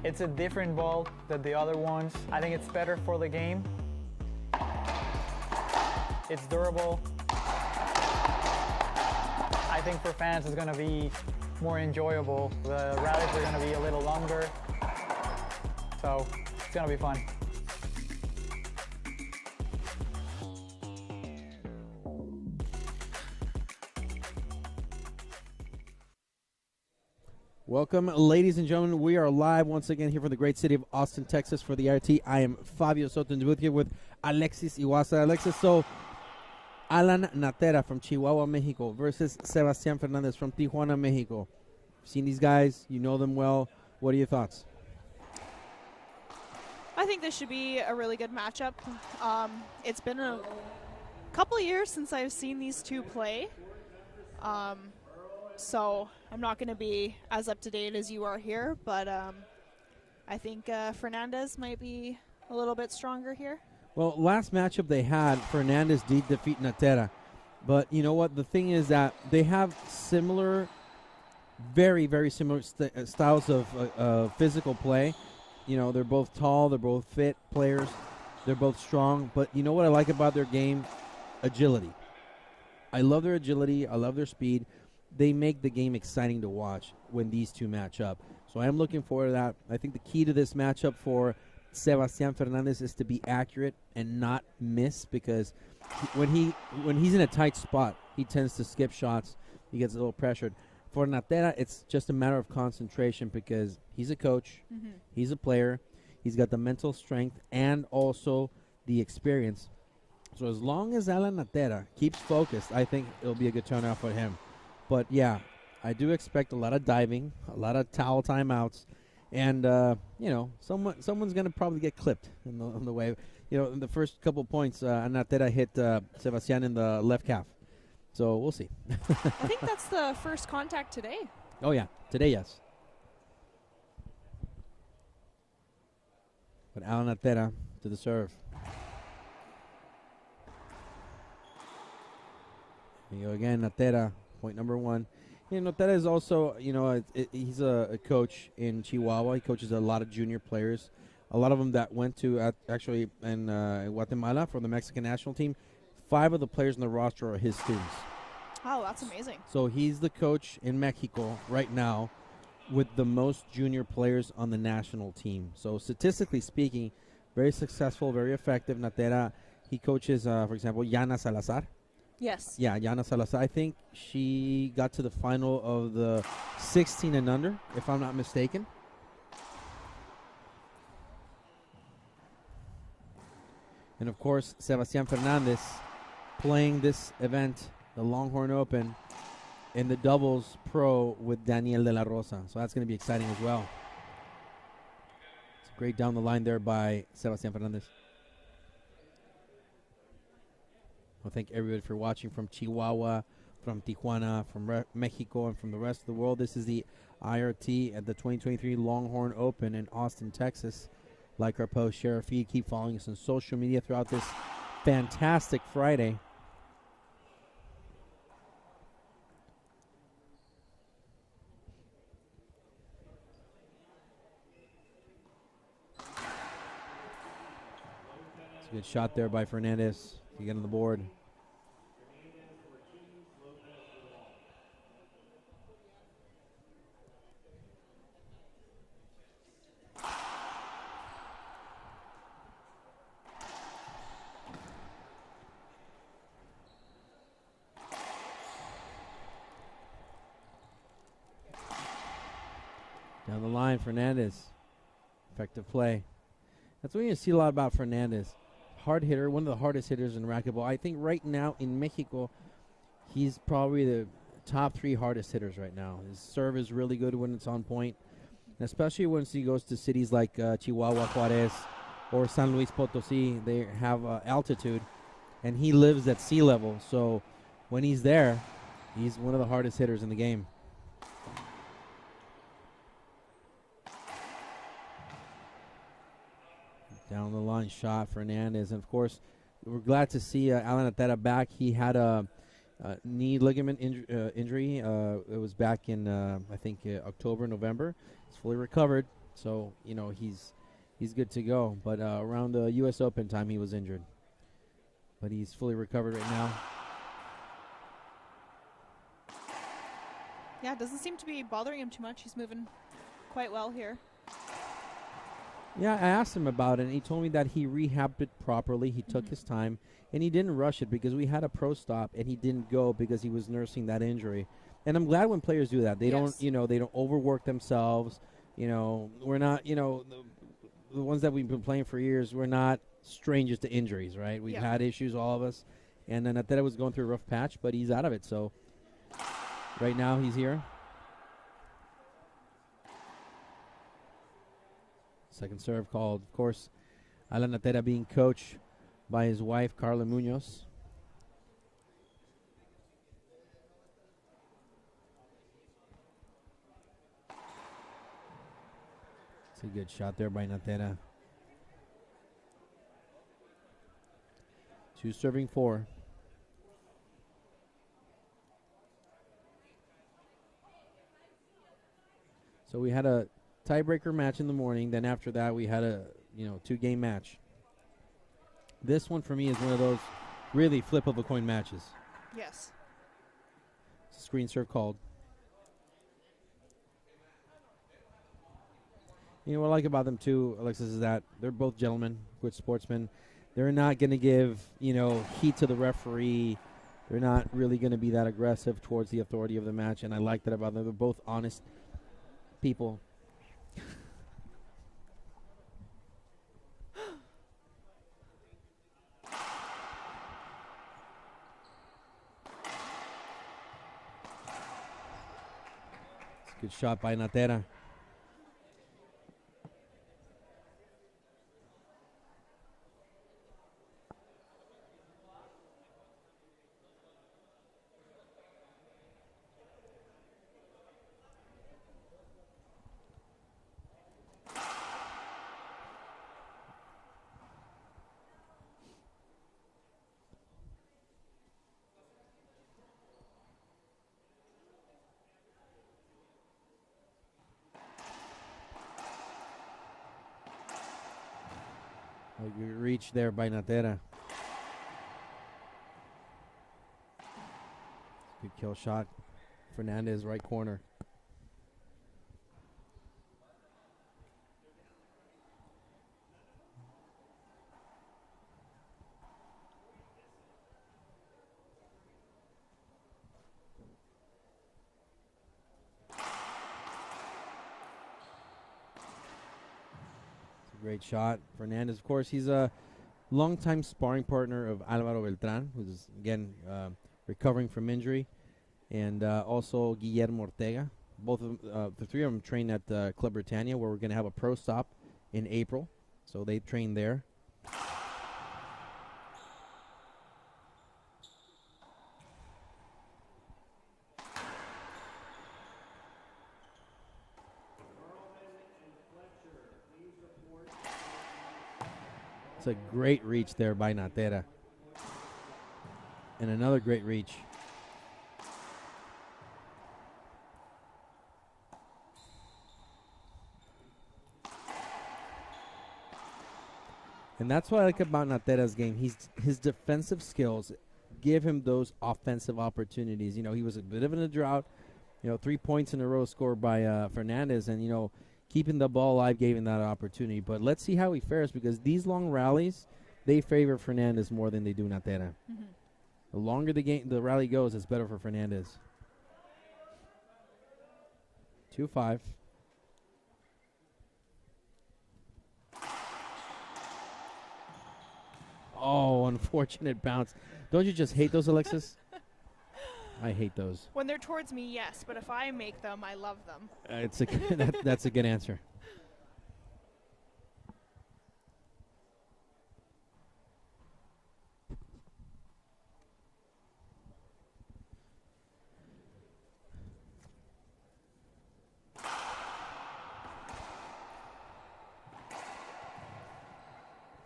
It's a different ball than the other ones. I think it's better for the game. It's durable. I think for fans it's going to be more enjoyable. The rallies are going to be a little longer, so it's going to be fun. Welcome, ladies and gentlemen. We are live once again here from the great city of Austin, Texas for the IRT. I am Fabio Soto in the booth here with Alexis Iwasa. Alexis, so Alan Natera from Chihuahua, Mexico versus Sebastián Fernández from Tijuana, Mexico. You've seen these guys. You know them well. What are your thoughts? I think this should be a really good matchup. It's been a couple of years since I've seen these two play. So I'm not going to be as up-to-date as you are here, but I think Fernandez might be a little bit stronger here. Well, last matchup they had, Fernandez did defeat Natera. But you know what? The thing is that they have similar, very, very similar styles of physical play. You know, they're both tall, they're both fit players, they're both strong. But you know what I like about their game? Agility. I love their agility. I love their speed. They make the game exciting to watch when these two match up. So I am looking forward to that. I think the key to this matchup for Sebastián Fernández is to be accurate and not miss, because when he's in a tight spot, he tends to skip shots. He gets a little pressured. For Natera, it's just a matter of concentration because he's a coach, he's a player, he's got the mental strength and also the experience. So as long as Alan Natera keeps focused, I think it'll be a good turnout for him. But, yeah, I do expect a lot of diving, a lot of towel timeouts, and, you know, someone's going to probably get clipped on the way. You know, in the first couple points, Natera hit Sebastián in the left calf. So we'll see. I think that's the first contact today. Oh, yeah. Today, yes. But Alan Natera to the serve. Here you go again, Natera. Point number one. You know, Natera is also, you know, he's a coach in Chihuahua. He coaches a lot of junior players, a lot of them that went to actually in Guatemala for the Mexican national team. 5 of the players in the roster are his students. Oh, that's amazing. So he's the coach in Mexico right now with the most junior players on the national team. So statistically speaking, very successful, very effective. Natera, he coaches, for example, Yana Salazar. Yes. Yeah, Yana Salazar. I think she got to the final of the 16 and under, if I'm not mistaken. And, of course, Sebastián Fernández playing this event, the Longhorn Open, in the doubles pro with Daniel de la Rosa. So that's going to be exciting as well. It's great down the line there by Sebastián Fernández. Well, thank everybody for watching from Chihuahua, from Tijuana, from Mexico, and from the rest of the world. This is the IRT at the 2023 Longhorn Open in Austin, Texas. Like our post, share our feed, keep following us on social media throughout this fantastic Friday. It's a good shot there by Fernandez to get on the board. Down the line, Fernandez. Effective play. That's what you see a lot about Fernandez. Hard hitter, one of the hardest hitters in racquetball. I think right now in Mexico, he's probably the top 3 hardest hitters right now. His serve is really good when it's on point, and especially once he goes to cities like Chihuahua, Juarez, or San Luis Potosí. They have altitude, and he lives at sea level. So when he's there, he's one of the hardest hitters in the game. Down the line shot, Fernandez. And, of course, we're glad to see Alan Natera back. He had a knee ligament injury. It was back in I think October, November. He's fully recovered, so he's good to go. But around the U.S. Open time, he was injured, but he's fully recovered right now. Yeah, it doesn't seem to be bothering him too much. He's moving quite well here. Yeah, I asked him about it, and he told me that he rehabbed it properly. He took his time, and he didn't rush it because we had a pro stop, and he didn't go because he was nursing that injury. And I'm glad when players do that. They don't, they don't overwork themselves. We're not, the ones that we've been playing for years, we're not strangers to injuries, right? We've had issues, all of us. And then Natera was going through a rough patch, but he's out of it. So right now he's here. Second serve called, of course, Alan Natera being coached by his wife, Carla Munoz. It's a good shot there by Natera. 2 serving 4. So we had a tiebreaker match in the morning. Then after that, we had a 2-game match. This one for me is one of those really flip of a coin matches. Yes. Screen serve called. What I like about them too, Alexis, is that they're both gentlemen, good sportsmen. They're not going to give heat to the referee. They're not really going to be that aggressive towards the authority of the match, and I like that about them. They're both honest people. Good shot by Natera. A good reach there by Natera. Good kill shot. Fernandez, right corner. Great shot. Fernandez, of course, he's a longtime sparring partner of Alvaro Beltran, who's, again, recovering from injury, and also Guillermo Ortega. Both of the 3 of them train at Club Britannia, where we're going to have a pro stop in April. So they train there. It's a great reach there by Natera. And another great reach. And that's what I like about Natera's game. His defensive skills give him those offensive opportunities. He was a bit of in a drought. 3 points in a row scored by Fernandez. And, keeping the ball alive gave him that opportunity. But let's see how he fares, because these long rallies, they favor Fernandez more than they do Natera. The longer the rally goes, it's better for Fernandez. 2-5. Oh, unfortunate bounce. Don't you just hate those, Alexis? I hate those. When they're towards me, yes, but if I make them, I love them. That's a good answer.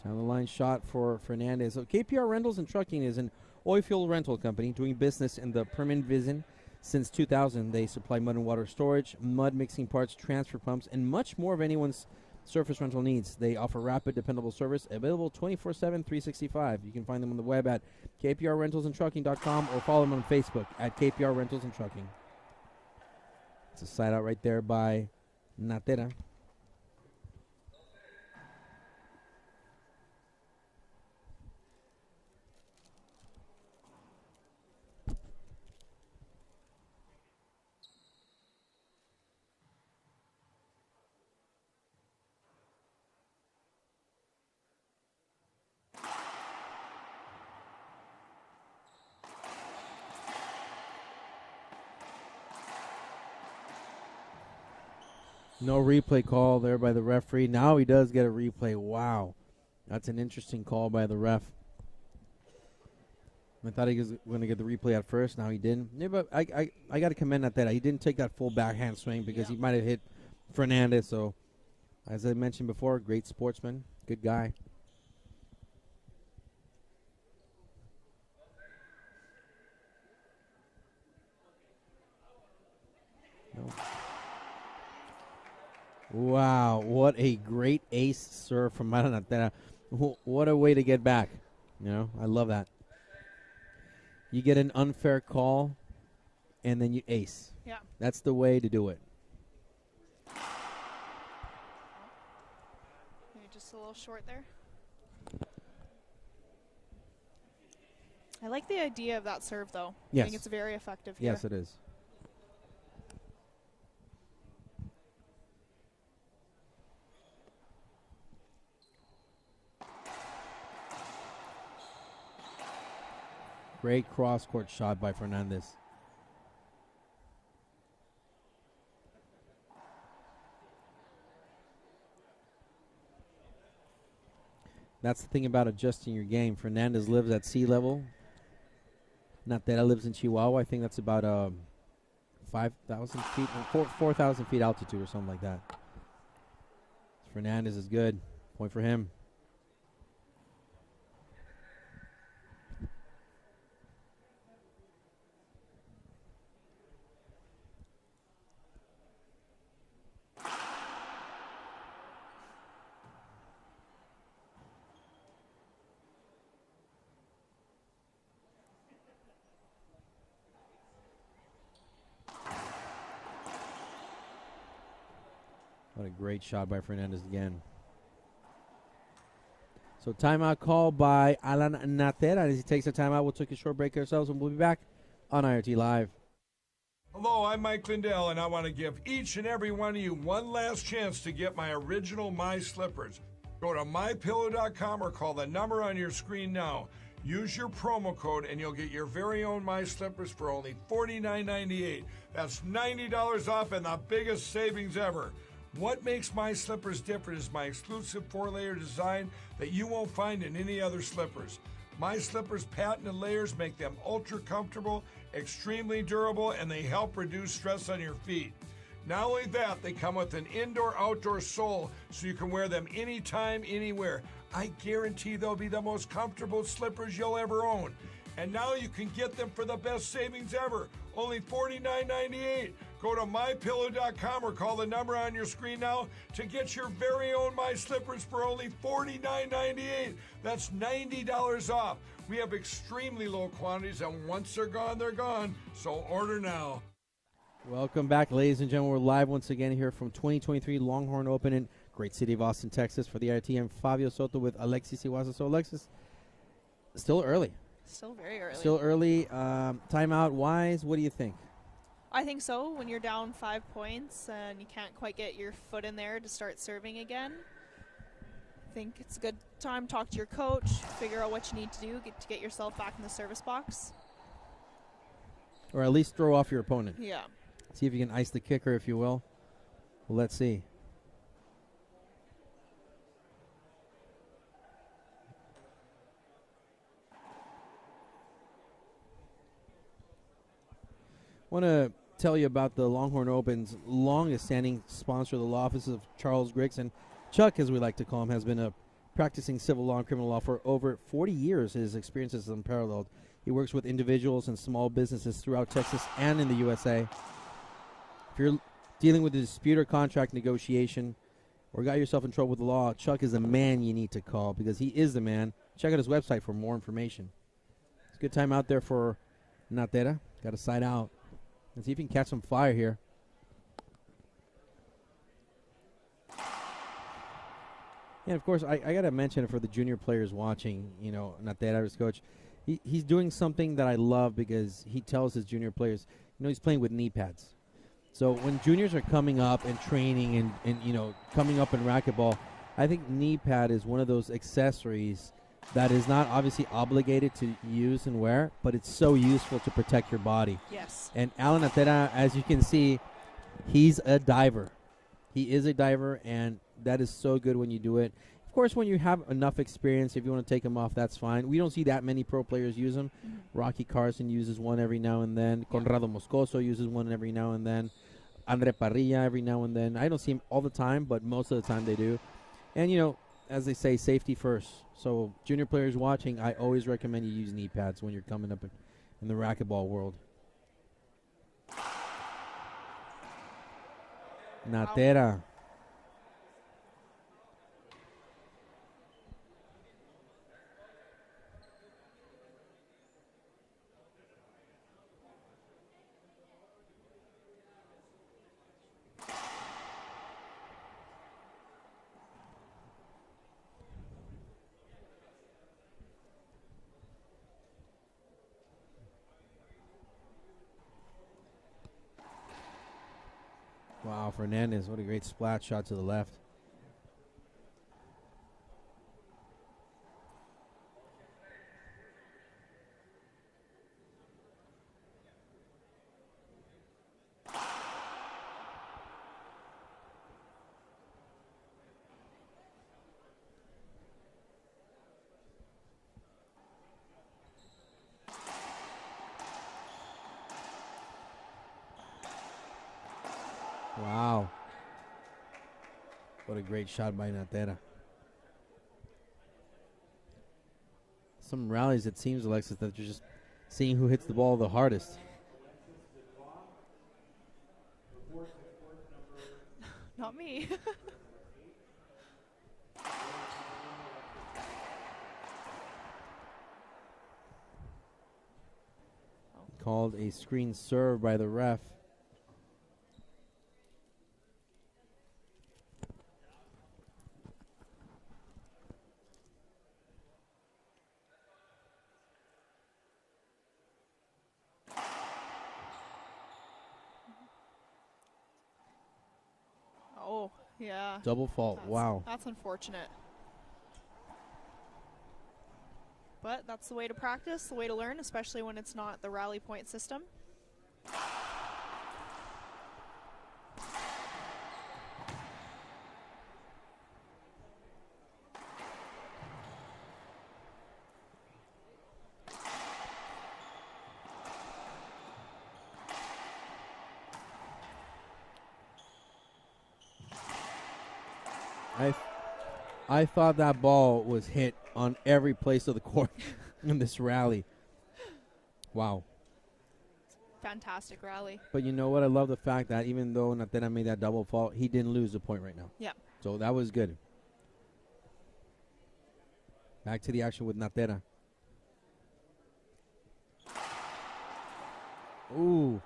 Down the line shot for Fernandez. So KPR Rentals and Trucking is an oil field rental company doing business in the Permian Basin since 2000. They supply mud and water storage, mud mixing parts, transfer pumps, and much more of anyone's surface rental needs. They offer rapid, dependable service, available 24/7, 365. You can find them on the web at kprrentalsandtrucking.com or follow them on Facebook at KPR Rentals and Trucking. It's a side out right there by Natera. No replay call there by the referee. Now he does get a replay. Wow. That's an interesting call by the ref. I thought he was going to get the replay at first. Now he didn't. Yeah, but I got to commend that. He didn't take that full backhand swing because he might have hit Fernandez. So, as I mentioned before, great sportsman. Good guy. No. Wow, what a great ace serve from Natera. What a way to get back. You know, I love that. You get an unfair call, and then you ace. Yeah. That's the way to do it. Maybe just a little short there. I like the idea of that serve, though. Yes. I think it's very effective here. Yes, it is. Great cross-court shot by Fernandez. That's the thing about adjusting your game. Fernandez lives at sea level. Natera lives in Chihuahua. I think that's about 5,000 feet, 4,000 feet altitude or something like that. Fernandez is good. Point for him. What a great shot by Fernandez again. So timeout call by Alan Natera. As he takes a timeout, we'll take a short break ourselves, and we'll be back on IRT Live. Hello, I'm Mike Lindell, and I want to give each and every one of you one last chance to get my original My Slippers. Go to mypillow.com or call the number on your screen now. Use your promo code and you'll get your very own My Slippers for only $49.98. That's $90 off and the biggest savings ever. What makes My Slippers different is my exclusive 4-layer design that you won't find in any other slippers. My Slippers' patented layers make them ultra comfortable, extremely durable, and they help reduce stress on your feet. Not only that, they come with an indoor-outdoor sole so you can wear them anytime, anywhere. I guarantee they'll be the most comfortable slippers you'll ever own. And now you can get them for the best savings ever, only $49.98. Go to mypillow.com or call the number on your screen now to get your very own My Slippers for only $49.98. That's $90 off. We have extremely low quantities, and once they're gone, so order now. Welcome back, ladies and gentlemen. We're live once again here from 2023 Longhorn Open in great city of Austin, Texas. For the IRT, I'm Fabio Soto with Alexis Iwaza. So, Alexis, still early. Still very early. Still early. Timeout-wise, what do you think? I think so. When you're down 5 points and you can't quite get your foot in there to start serving again, I think it's a good time to talk to your coach, figure out what you need to do to get yourself back in the service box. Or at least throw off your opponent. Yeah. See if you can ice the kicker, if you will. Well, let's see. I want to tell you about the Longhorn Open's longest-standing sponsor, the law office of Charles Griggs. And Chuck, as we like to call him, has been practicing civil law and criminal law for over 40 years. His experience is unparalleled. He works with individuals and small businesses throughout Texas and in the USA. If you're dealing with a dispute or contract negotiation or got yourself in trouble with the law, Chuck is the man you need to call because he is the man. Check out his website for more information. It's a good time out there for Natera. Got a side out. Let's see if he can catch some fire here. And, of course, I got to mention it for the junior players watching, you know, Natera's coach. He's doing something that I love because he tells his junior players, you know, he's playing with knee pads. So when juniors are coming up and training and you know, coming up in racquetball, I think knee pad is one of those accessories that is not obviously obligated to use and wear, but it's so useful to protect your body. Yes. And Alan Natera, as you can see, he's a diver. He is a diver, and that is so good when you do it. Of course, when you have enough experience, if you want to take them off, that's fine. We don't see that many pro players use them. Rocky Carson uses one every now and then. Conrado Moscoso uses one every now and then. Andre Parrilla every now and then. I don't see him all the time, but most of the time they do. And, you know, as they say, safety first. So junior players watching, I always recommend you use knee pads when you're coming up in the racquetball world. Natera. Wow, Fernandez, what a great splat shot to the left. Wow. What a great shot by Natera. Some rallies, it seems, Alexis, that you're just seeing who hits the ball the hardest. Not me. Called a screen serve by the ref. Oh, yeah. Double fault. Wow. That's unfortunate. But that's the way to practice, the way to learn, especially when it's not the rally point system. I thought that ball was hit on every place of the court in this rally. Wow. Fantastic rally. But you know what? I love the fact that even though Natera made that double fault, he didn't lose the point right now. Yeah. So that was good. Back to the action with Natera. Ooh.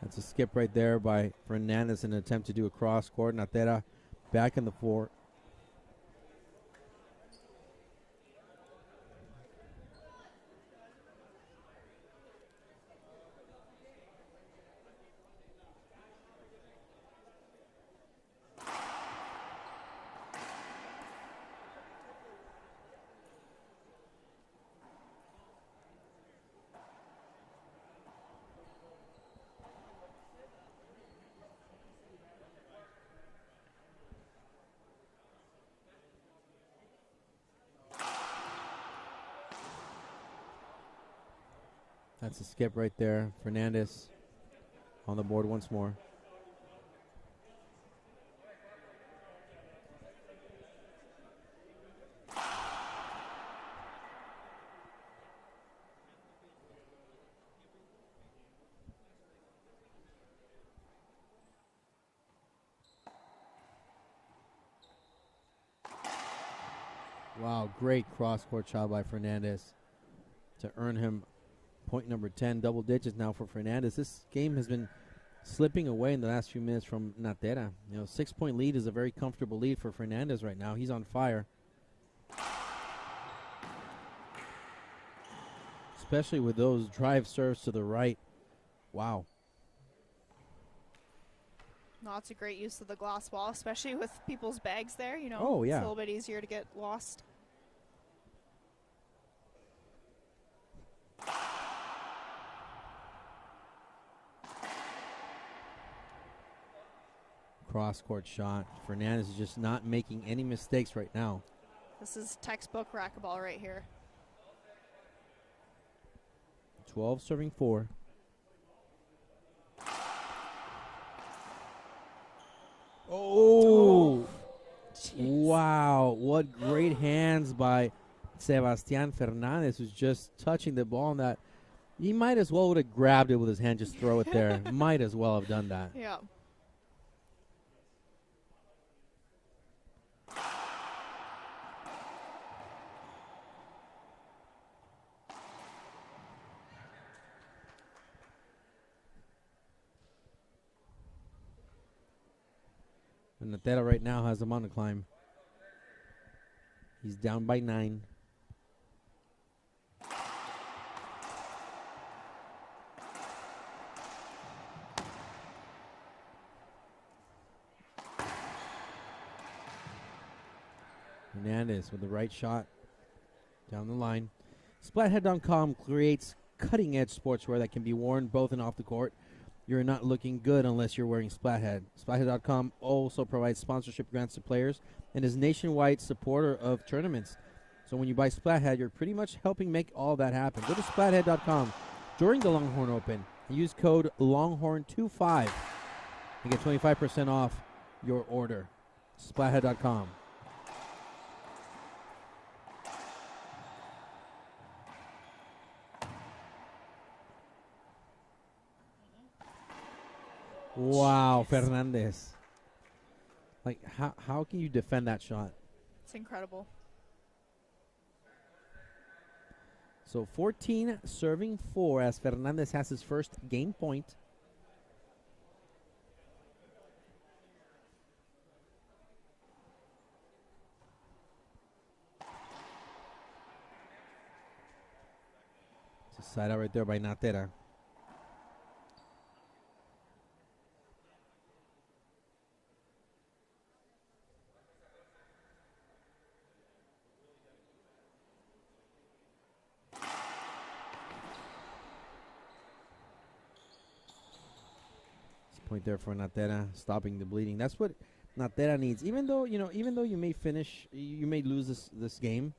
That's a skip right there by Fernandez in an attempt to do a cross court. Natera back in the floor. That's a skip right there. Fernandez on the board once more. Wow, great cross-court shot by Fernandez to earn him point number 10, double digits now for Fernandez. This game has been slipping away in the last few minutes from Natera. 6-point lead is a very comfortable lead for Fernandez right now. He's on fire. Especially with those drive serves to the right. Wow. Lots of great use of the glass wall, especially with people's bags there, Oh, yeah. It's a little bit easier to get lost. Cross-court shot. Fernandez is just not making any mistakes right now. This is textbook racquetball right here. 12 serving 4. Oh! Wow, what great hands by Sebastian Fernandez, who's just touching the ball on that. He might as well would have grabbed it with his hand, just throw it there. Might as well have done that. Yeah. And Natera right now has him on the climb. He's down by 9. Fernandez with the right shot down the line. Splathead.com creates cutting-edge sportswear that can be worn both and off the court. You're not looking good unless you're wearing Splathead. Splathead.com also provides sponsorship grants to players and is nationwide supporter of tournaments. So when you buy Splathead, you're pretty much helping make all that happen. Go to Splathead.com during the Longhorn Open and use code Longhorn25 and get 25% off your order. Splathead.com. Wow, Fernandez. Like, how can you defend that shot? It's incredible. So 14 serving 4 as Fernandez has his first game point. It's a side out right there by Natera. Point there for Natera, stopping the bleeding. That's what Natera needs. Even though you may finish, you may lose this game.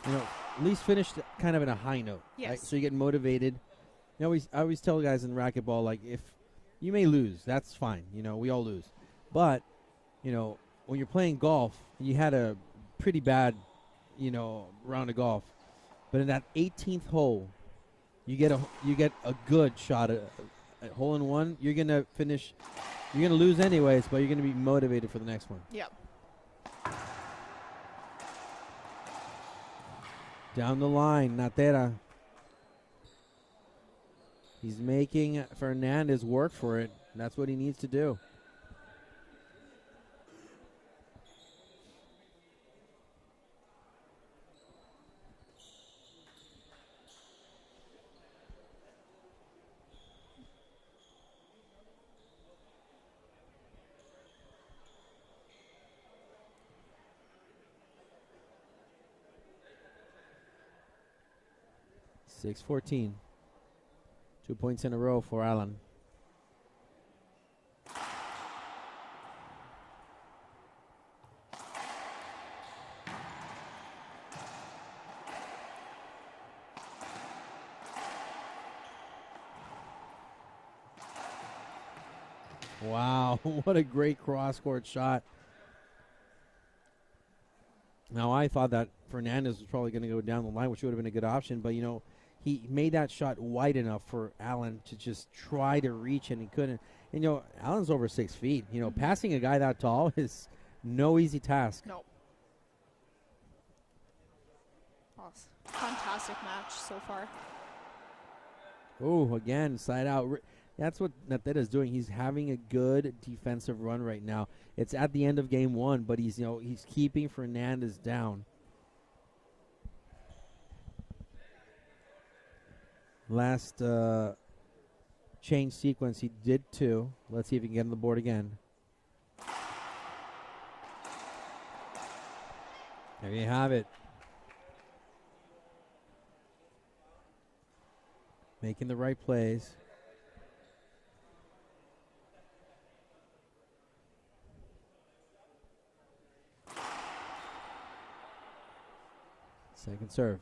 At least finish kind of in a high note. Yes. Right? So you get motivated. I always tell guys in racquetball, like, if you may lose, that's fine. We all lose. But when you're playing golf, you had a pretty bad round of golf. But in that 18th hole, you get a good shot at hole in one. You're gonna finish. You're gonna lose anyways, but you're gonna be motivated for the next one. Yep. Down the line, Natera. He's making Fernandez work for it. That's what he needs to do. .614. 2 points in a row for Alan. Wow, what a great cross-court shot. Now, I thought that Fernandez was probably going to go down the line, which would have been a good option, but, he made that shot wide enough for Allen to just try to reach, and he couldn't. And, Allen's over 6 feet. Passing a guy that tall is no easy task. No. Awesome. Fantastic match so far. Oh, again, side out. That's what NATERA is doing. He's having a good defensive run right now. It's at the end of game one, but he's keeping Fernandez down. Last change sequence, he did 2. Let's see if he can get on the board again. There you have it. Making the right plays. Second serve.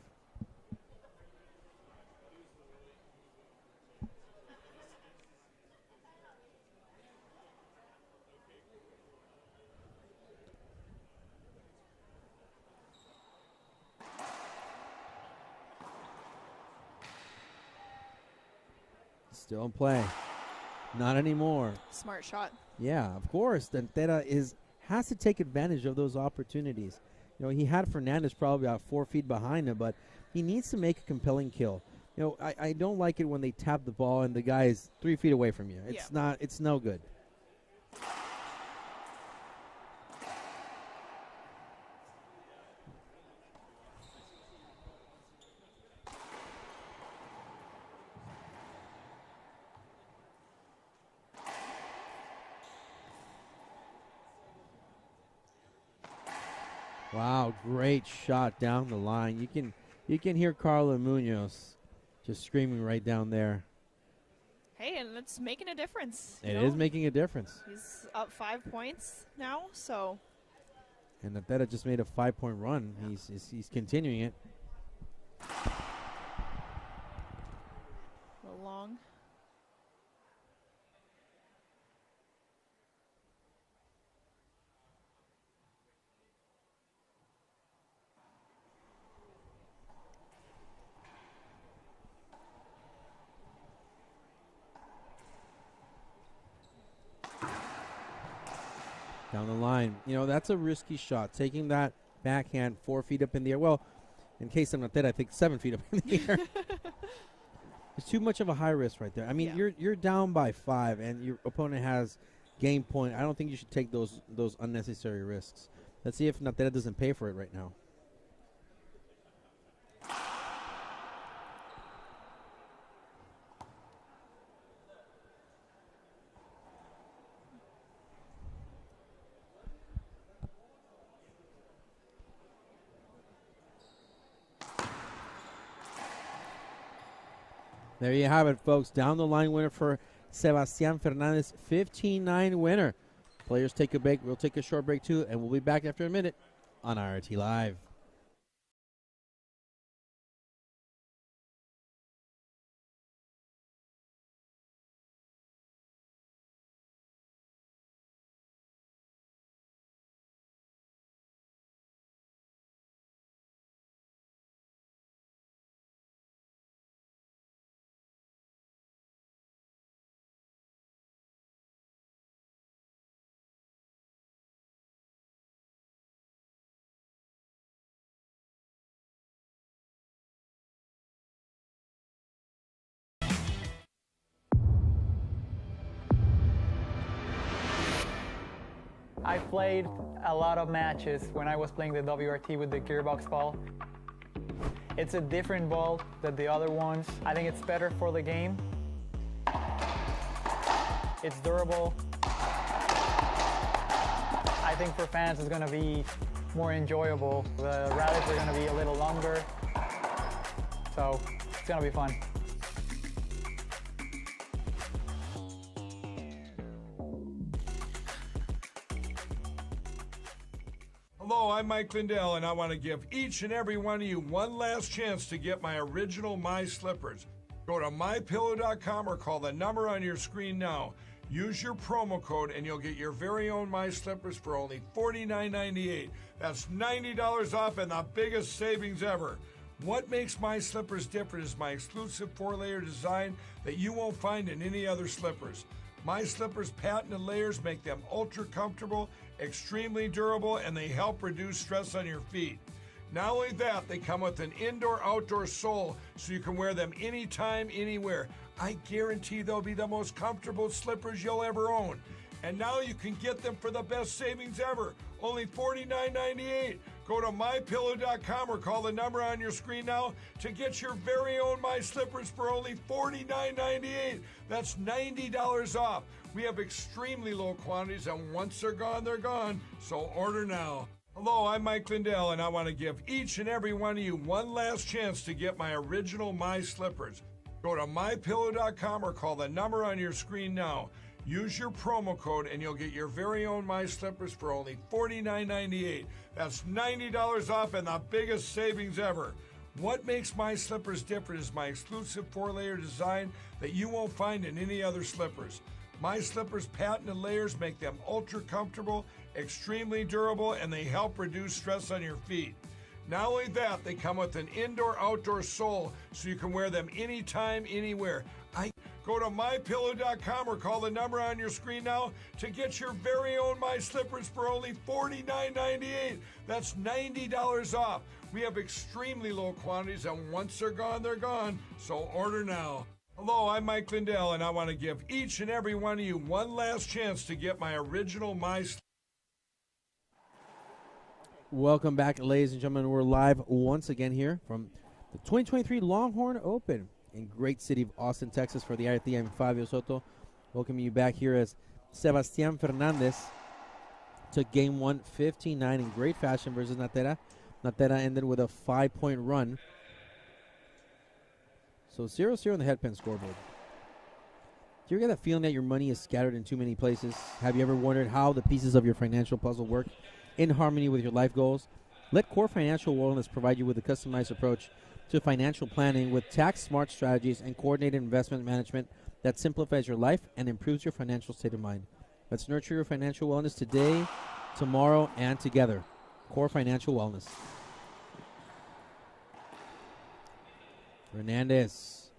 Still in play. Not anymore. Smart shot. Yeah, of course. NATERA has to take advantage of those opportunities. He had Fernandez probably about 4 feet behind him, but he needs to make a compelling kill. I don't like it when they tap the ball and the guy is 3 feet away from you. It's no good. Wow, great shot down the line. You can hear Carla Munoz just screaming right down there. Hey, and it's making a difference. It is making a difference. He's up 5 points now, so. And NATERA just made a 5-point run. Yeah. He's continuing it. Long. Down the line. That's a risky shot. Taking that backhand 4 feet up in the air. Well, in case I'm not dead, I think 7 feet up in the air. It's too much of a high risk right there. I mean, you're down by 5, and your opponent has game point. I don't think you should take those unnecessary risks. Let's see if NATERA doesn't pay for it right now. There you have it, folks. Down the line winner for Sebastián Fernández, 15-9 winner. Players take a break. We'll take a short break too, and we'll be back after a minute on IRT Live. I played a lot of matches when I was playing the WRT with the gearbox ball. It's a different ball than the other ones. I think it's better for the game. It's durable. I think for fans it's going to be more enjoyable. The rallies are going to be a little longer, so it's going to be fun. Hello, I'm Mike Lindell, and I want to give each and every one of you one last chance to get my original My Slippers. Go to mypillow.com or call the number on your screen now. Use your promo code and you'll get your very own My Slippers for only $49.98. That's $90 off and the biggest savings ever. What makes My Slippers different is my exclusive 4-layer design that you won't find in any other slippers. My Slippers' patented layers make them ultra comfortable, extremely durable, and they help reduce stress on your feet. Not only that, they come with an indoor-outdoor sole, so you can wear them anytime, anywhere. I guarantee they'll be the most comfortable slippers you'll ever own. And now you can get them for the best savings ever, only $49.98. Go to mypillow.com or call the number on your screen now to get your very own My Slippers for only $49.98. That's $90 off. We have extremely low quantities, and once they're gone, so order now. Hello, I'm Mike Lindell, and I want to give each and every one of you one last chance to get my original My Slippers. Go to mypillow.com or call the number on your screen now. Use your promo code and you'll get your very own My Slippers for only $49.98. That's $90 off and the biggest savings ever. What makes My Slippers different is my exclusive 4-layer design that you won't find in any other slippers. My Slippers' patented layers make them ultra comfortable, extremely durable, and they help reduce stress on your feet. Not only that, they come with an indoor-outdoor sole, so you can wear them anytime, anywhere. Go to mypillow.com or call the number on your screen now to get your very own My Slippers for only $49.98. That's $90 off. We have extremely low quantities, and once they're gone, so order now. Hello, I'm Mike Lindell, and I want to give each and every one of you one last chance to get my original My Slippers. Welcome back, ladies and gentlemen. We're live once again here from the 2023 Longhorn Open in great city of Austin, Texas for the IRT. I'm Fabio Soto. Welcoming you back here as Sebastián Fernández took game 1, 15-9 in great fashion versus NATERA. NATERA ended with a 5-point run. So 0-0 on the headpin scoreboard. Do you ever get that feeling that your money is scattered in too many places? Have you ever wondered how the pieces of your financial puzzle work in harmony with your life goals? Let Core Financial Wellness provide you with a customized approach to financial planning with tax-smart strategies and coordinated investment management that simplifies your life and improves your financial state of mind. Let's nurture your financial wellness today, tomorrow, and together. Core Financial Wellness. Fernandez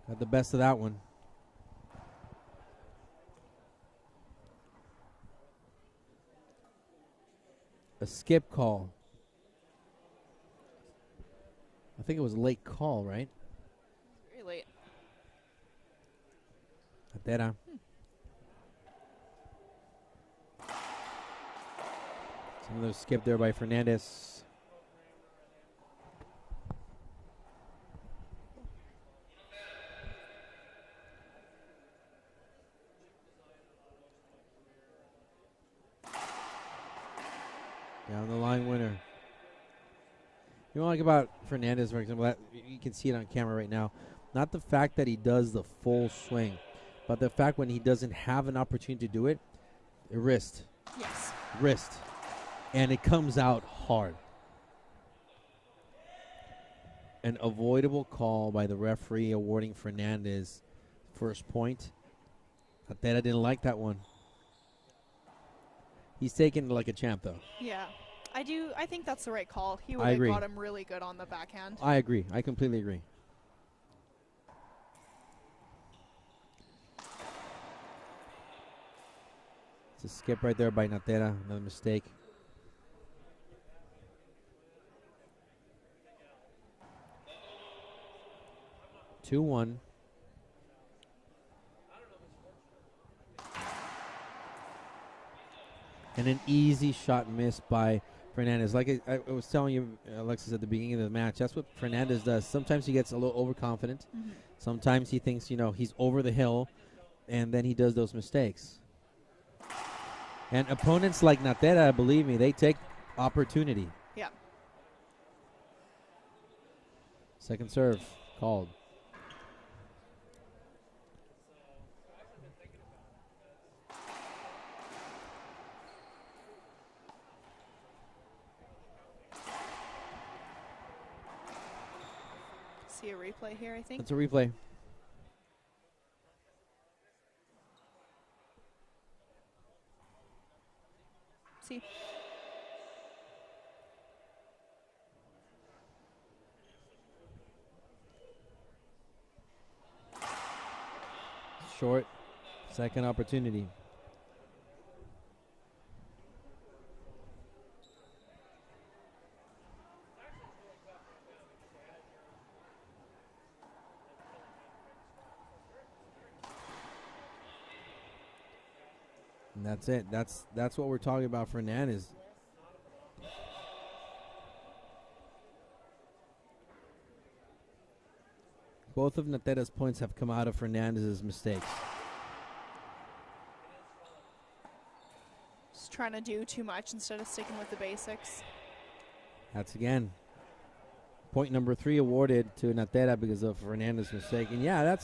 got the best of that one. A skip call. I think it was a late call, right? Very late. NATERA. It's another skip there by Fernandez. Down the line winner. You know what I like about Fernandez, for example, that you can see it on camera right now. Not the fact that he does the full swing, but the fact when he doesn't have an opportunity to do it, wrist. Yes. Wrist. And it comes out hard. An avoidable call by the referee awarding Fernandez first point. NATERA didn't like that one. He's taking it like a champ, though. Yeah. I think that's the right call. He would I have agree. got him really good on the backhand. I agree. I completely agree. It's a skip right there by NATERA. Another mistake. Two one. And an easy shot missed by Fernandez. Like I was telling you, Alexis, at the beginning of the match, that's what Fernandez does. Sometimes he gets a little overconfident. Mm-hmm. Sometimes he thinks, he's over the hill, and then he does those mistakes. And opponents like NATERA, believe me, they take opportunity. Yeah. Second serve called. See a replay here, I think. That's a replay. See. Short. Second opportunity. And that's it. That's what we're talking about. Fernandez. Both of Natera's points have come out of Fernandez's mistakes. Just trying to do too much instead of sticking with the basics. That's again point number 3 awarded to Natera because of Fernandez's mistake. And yeah,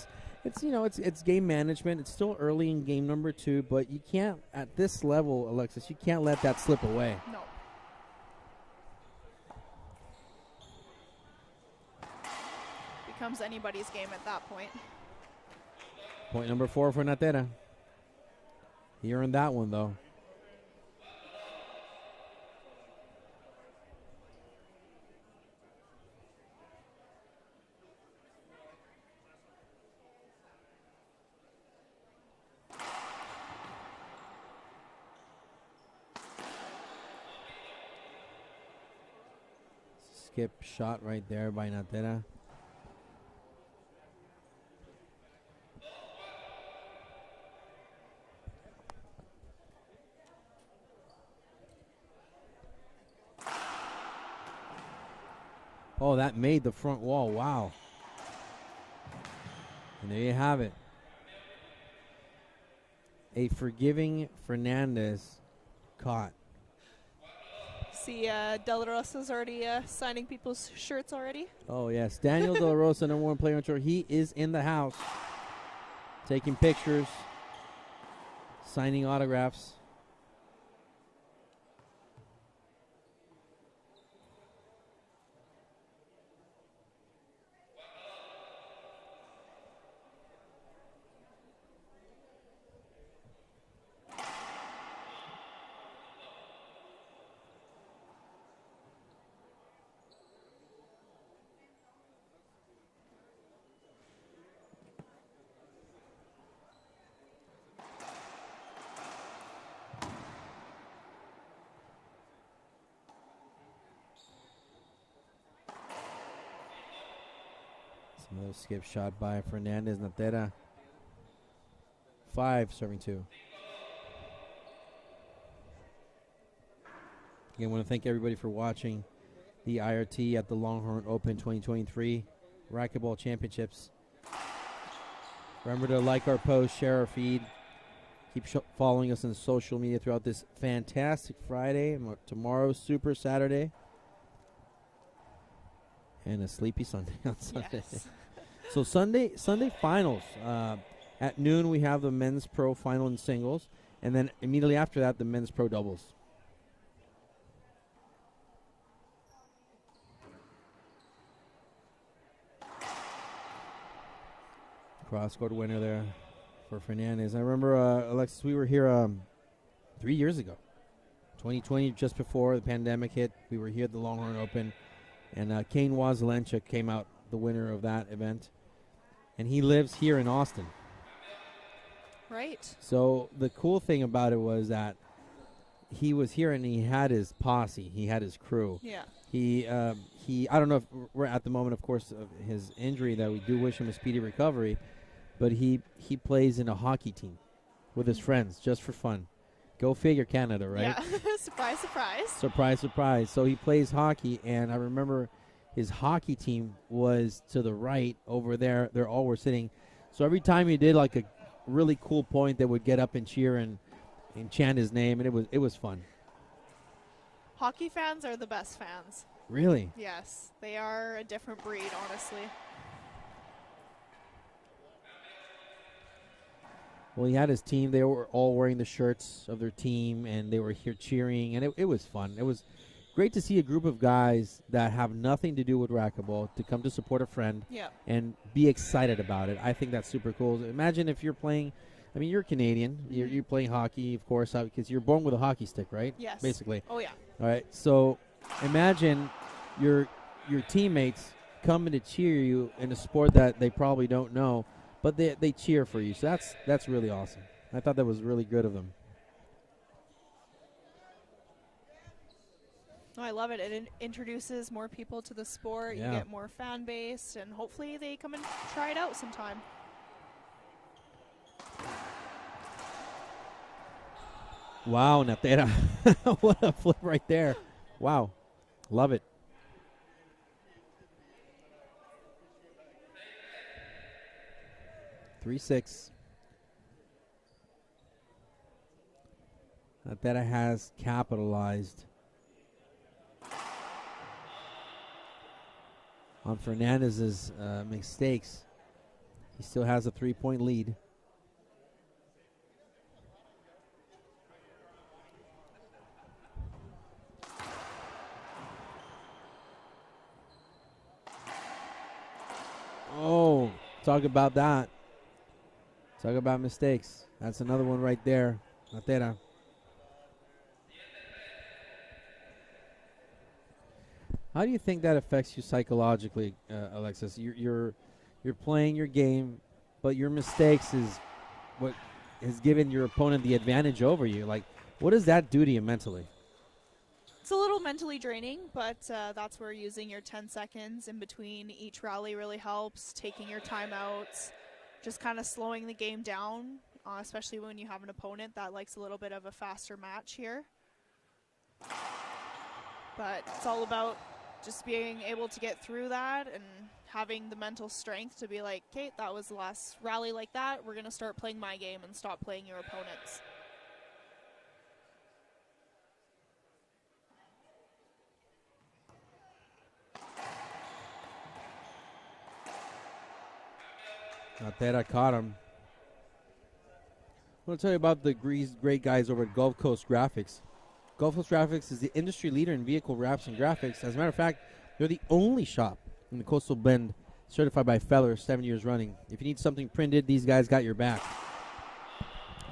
it's game management. It's still early in game number 2, but you can't, at this level, Alexis, you can't let that slip away. No. Becomes anybody's game at that point. Point number 4 for Natera. He earned that one, though. Skip shot right there by Natera. Oh, that made the front wall. Wow. And there you have it. A forgiving Fernandez caught. See, De La Rosa's already signing people's shirts already. Oh, yes. Daniel De La Rosa, number 1 player on tour. He is in the house taking pictures, signing autographs. Another skip shot by Fernandez. Natera 5 serving 2. Again, I want to thank everybody for watching the IRT at the Longhorn Open 2023 Racquetball Championships. Remember to like our post, share our feed, keep following us on social media throughout this fantastic Friday, tomorrow Super Saturday, and a sleepy Sunday on Sunday. Yes. So Sunday finals. At noon we have the men's pro final in singles, and then immediately after that the men's pro doubles. Cross-court winner there for Fernandez. I remember, Alexis, we were here 3 years ago. 2020, just before the pandemic hit, we were here at the Longhorn Open, and Kane Wazelenchuk came out the winner of that event. And he lives here in Austin. Right. So the cool thing about it was that he was here and he had his posse. He had his crew. Yeah. He I don't know if we're at the moment, of course, of his injury, that we do wish him a speedy recovery, but he plays in a hockey team with his friends just for fun. Go figure, Canada, right? Yeah. Surprise, surprise. Surprise, surprise. So he plays hockey, and I remember his hockey team was to the right over there. They're all were sitting. So every time he did like a really cool point, they would get up and cheer and chant his name, and it was fun. Hockey fans are the best fans. Really? Yes. They are a different breed, honestly. Well, he had his team. They were all wearing the shirts of their team, and they were here cheering, and it was fun. It was great to see a group of guys that have nothing to do with racquetball to come to support a friend and be excited about it. I think that's super cool. Imagine if you're playing, I mean, you're Canadian. Mm-hmm. You're playing hockey, of course, because you're born with a hockey stick, right? Yes. Basically. Oh, yeah. All right. So imagine your teammates coming to cheer you in a sport that they probably don't know, but they cheer for you. So that's really awesome. I thought that was really good of them. Oh, I love it. It introduces more people to the sport. Yeah. You get more fan base, and hopefully they come and try it out sometime. Wow, Natera. What a flip right there. Wow. Love it. Three, 6. Natera has capitalized on Fernandez's mistakes. He still has a 3-point lead. Oh, talk about that. Talk about mistakes. That's another one right there. Natera. How do you think that affects you psychologically, Alexis? You're playing your game, but your mistakes is what has given your opponent the advantage over you. Like, what does that do to you mentally? It's a little mentally draining, but that's where using your 10 seconds in between each rally really helps. Taking your timeouts, just kind of slowing the game down, especially when you have an opponent that likes a little bit of a faster match here. But it's all about just being able to get through that and having the mental strength to be like, okay, that was the last rally like that. We're going to start playing my game and stop playing your opponents. Natera caught him. I want to tell you about the great guys over at Gulf Coast Graphics. Gulf Coast Graphics is the industry leader in vehicle wraps and graphics. As a matter of fact, they're the only shop in the Coastal Bend certified by Feller 7 years running. If you need something printed, these guys got your back.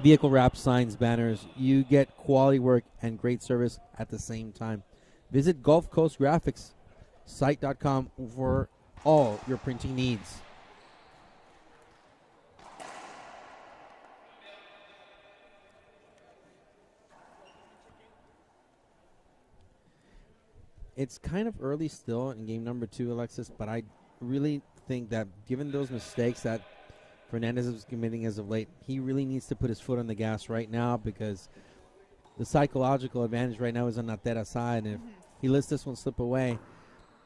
Vehicle wraps, signs, banners. You get quality work and great service at the same time. Visit Gulf Coast Graphics site.com for all your printing needs. It's kind of early still in game number 2, Alexis, but I really think that given those mistakes that Fernandez is committing as of late, he really needs to put his foot on the gas right now because the psychological advantage right now is on Natera's side. And if he lets this one slip away,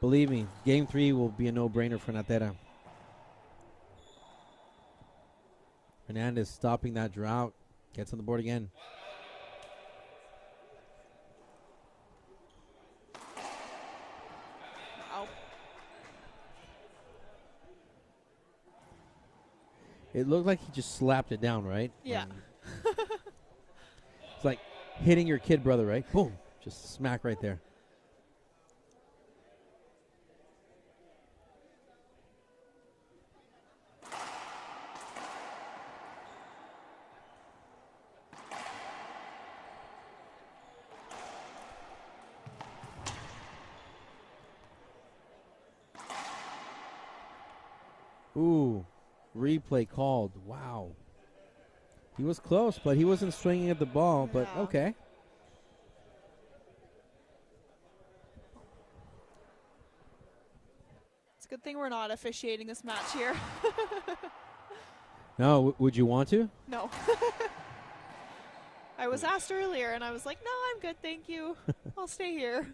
believe me, game 3 will be a no-brainer for Natera. Fernandez stopping that drought, gets on the board again. It looked like he just slapped it down, right? Yeah. It's like hitting your kid brother, right? Boom. Just smack right there. Ooh. Replay called. Wow. He was close, but he wasn't swinging at the ball, but okay. It's a good thing we're not officiating this match here. No, would you want to? No. I was asked earlier, and I was like, no, I'm good, thank you. I'll stay here.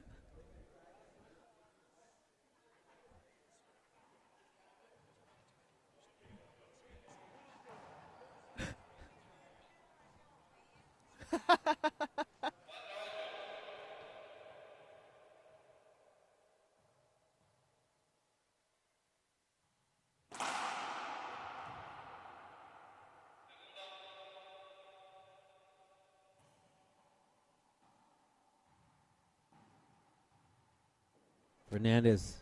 Fernandez.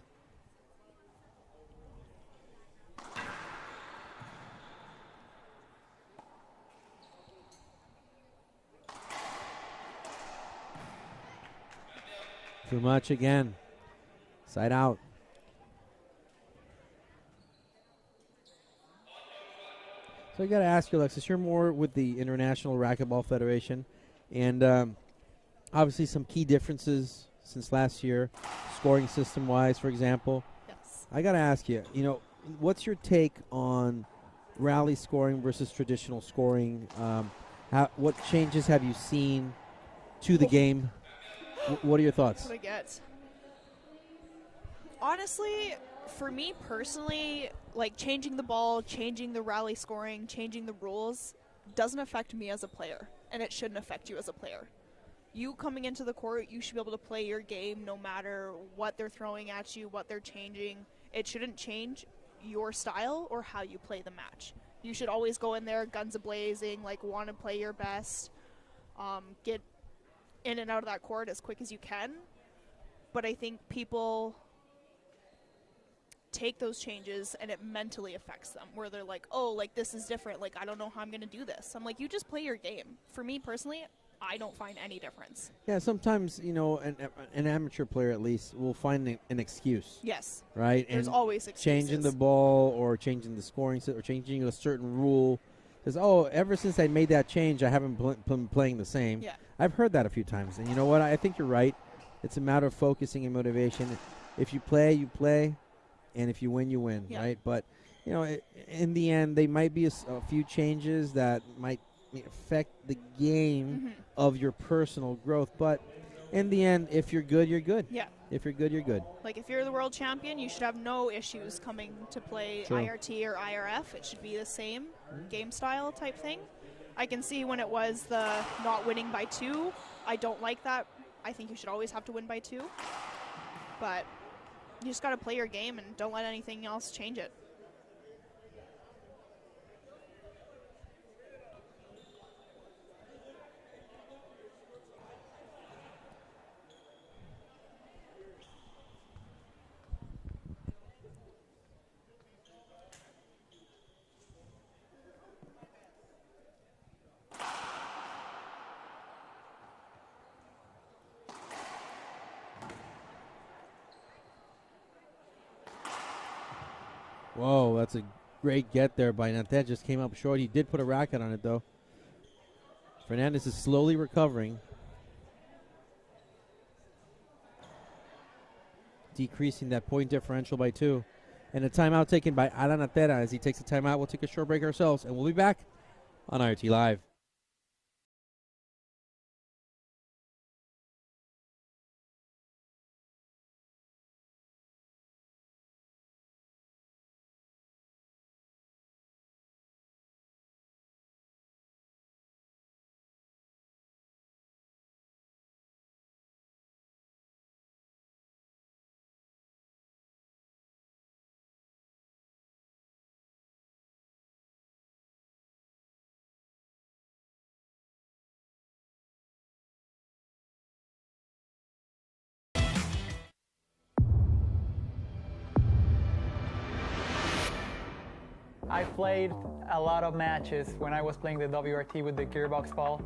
Too much again. Side out. So I got to ask you, Alexis, you're more with the International Racquetball Federation, and obviously some key differences since last year, scoring system-wise, for example. Yes. I got to ask you, what's your take on rally scoring versus traditional scoring? What changes have you seen to the game. What are your thoughts? What I get. Honestly, for me personally, like changing the ball, changing the rally scoring, changing the rules doesn't affect me as a player, and it shouldn't affect you as a player. You coming into the court, you should be able to play your game no matter what they're throwing at you, what they're changing. It shouldn't change your style or how you play the match. You should always go in there guns a-blazing, like want to play your best, get in and out of that court as quick as you can. But I think people take those changes and it mentally affects them, where they're like, oh, like this is different, like I don't know how I'm going to do this. I'm like, you just play your game. For me personally, I don't find any difference. Yeah, sometimes, you know, an amateur player at least will find an excuse. Yes. Right? There's and always excuses. changing the ball or changing the scoring or changing a certain rule. Because, oh, ever since I made that change, I haven't been playing the same. Yeah. I've heard that a few times. And you know what? I think you're right. It's a matter of focusing and motivation. If you play, you play. And if you win, you win, Yeah. right? But, you know, in the end, they might be a few changes that might affect the game of your personal growth. But in the end, if you're good, you're good. Yeah. If you're good, you're good. Like if you're the world champion, you should have no issues coming to play True. IRT or IRF. It should be the same game style type thing. I can see when it was the not winning by 2. I don't like that. I think you should always have to win by 2. But you just got to play your game and don't let anything else change it. Whoa, that's a great get there by Natera. Just came up short. He did put a racket on it, though. Fernandez is slowly recovering. Decreasing that point differential by 2. And a timeout taken by Alan Natera. As he takes a timeout, we'll take a short break ourselves, and we'll be back on IRT Live. I played a lot of matches when I was playing the WRT with the gearbox ball.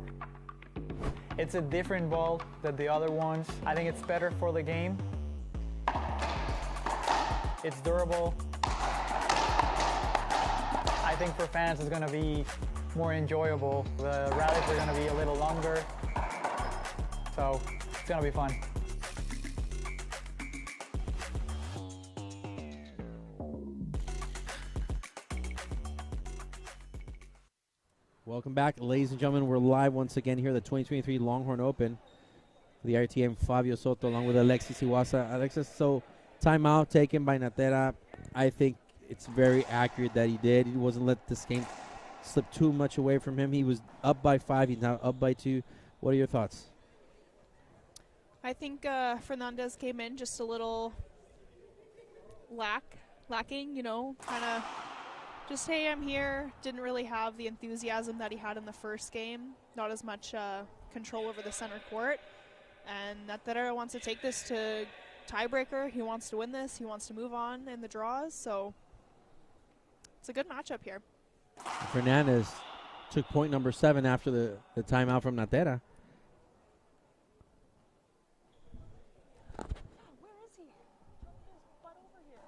It's a different ball than the other ones. I think it's better for the game. It's durable. I think for fans it's going to be more enjoyable. The rallies are going to be a little longer, so it's going to be fun. Welcome back, ladies and gentlemen. We're live once again here at the 2023 Longhorn Open. The RTM Fabio Soto along with Alexis Iwasa. Alexis, so timeout taken by Natera. I think it's very accurate that he did. He wasn't let this game slip too much away from him. He was up by 5. He's now up by 2. What are your thoughts? I think Fernandez came in just a little lacking, you know, kind of just, hey, I'm here. Didn't really have the enthusiasm that he had in the first game. Not as much control over the center court. And Natera wants to take this to tiebreaker. He wants to win this. He wants to move on in the draws. So it's a good matchup here. Fernandez took point number 7 after the timeout from Natera. Where is he? Jump his butt over here.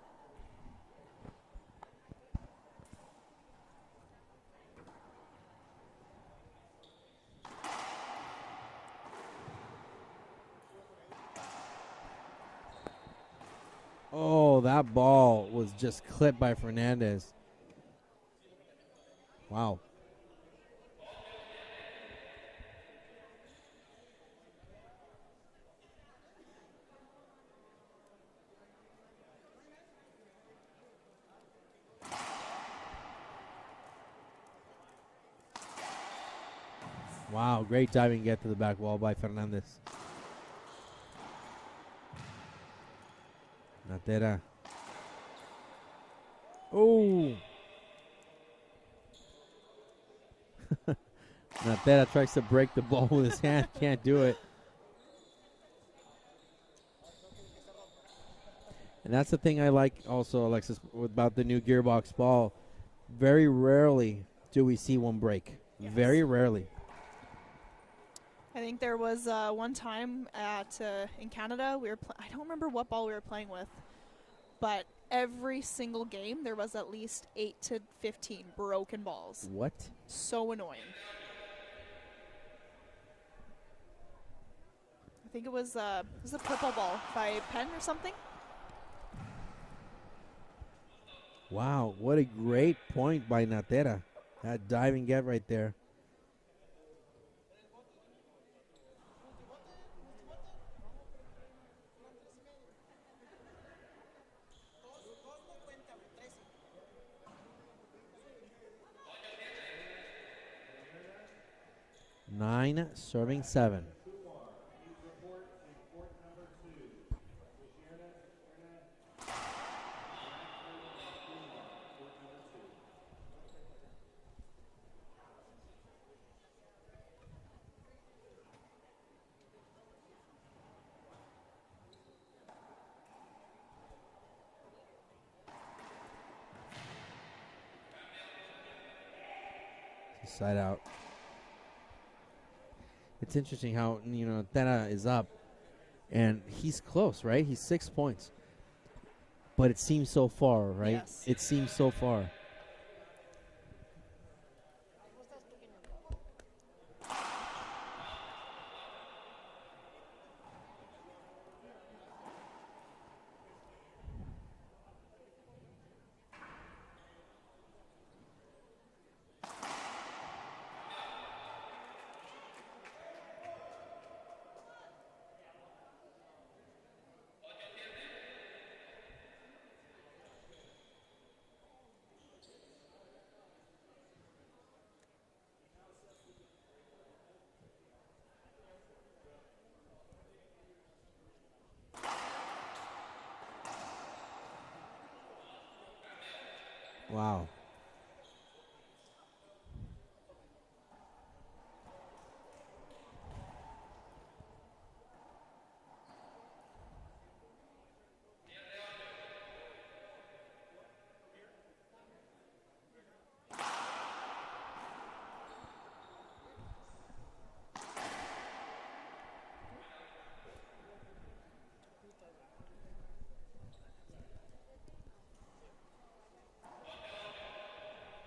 Oh, that ball was just clipped by Fernandez. Wow. Wow, great diving get to the back wall by Fernandez. Natera. Oh! Natera tries to break the ball with his hand. Can't do it. And that's the thing I like also, Alexis, about the new gearbox ball. Very rarely do we see one break. Yes. Very rarely. I think there was one time at in Canada, I don't remember what ball we were playing with, but every single game there was at least 8 to 15 broken balls. What? So annoying. I think it was a purple ball by Penn or something. Wow, what a great point by Natera. That diving get right there. Nine serving 7. Side out. It's interesting how, Tena is up, and he's close, right? He's 6 points. But it seems so far, right? Yes. It seems so far. Wow.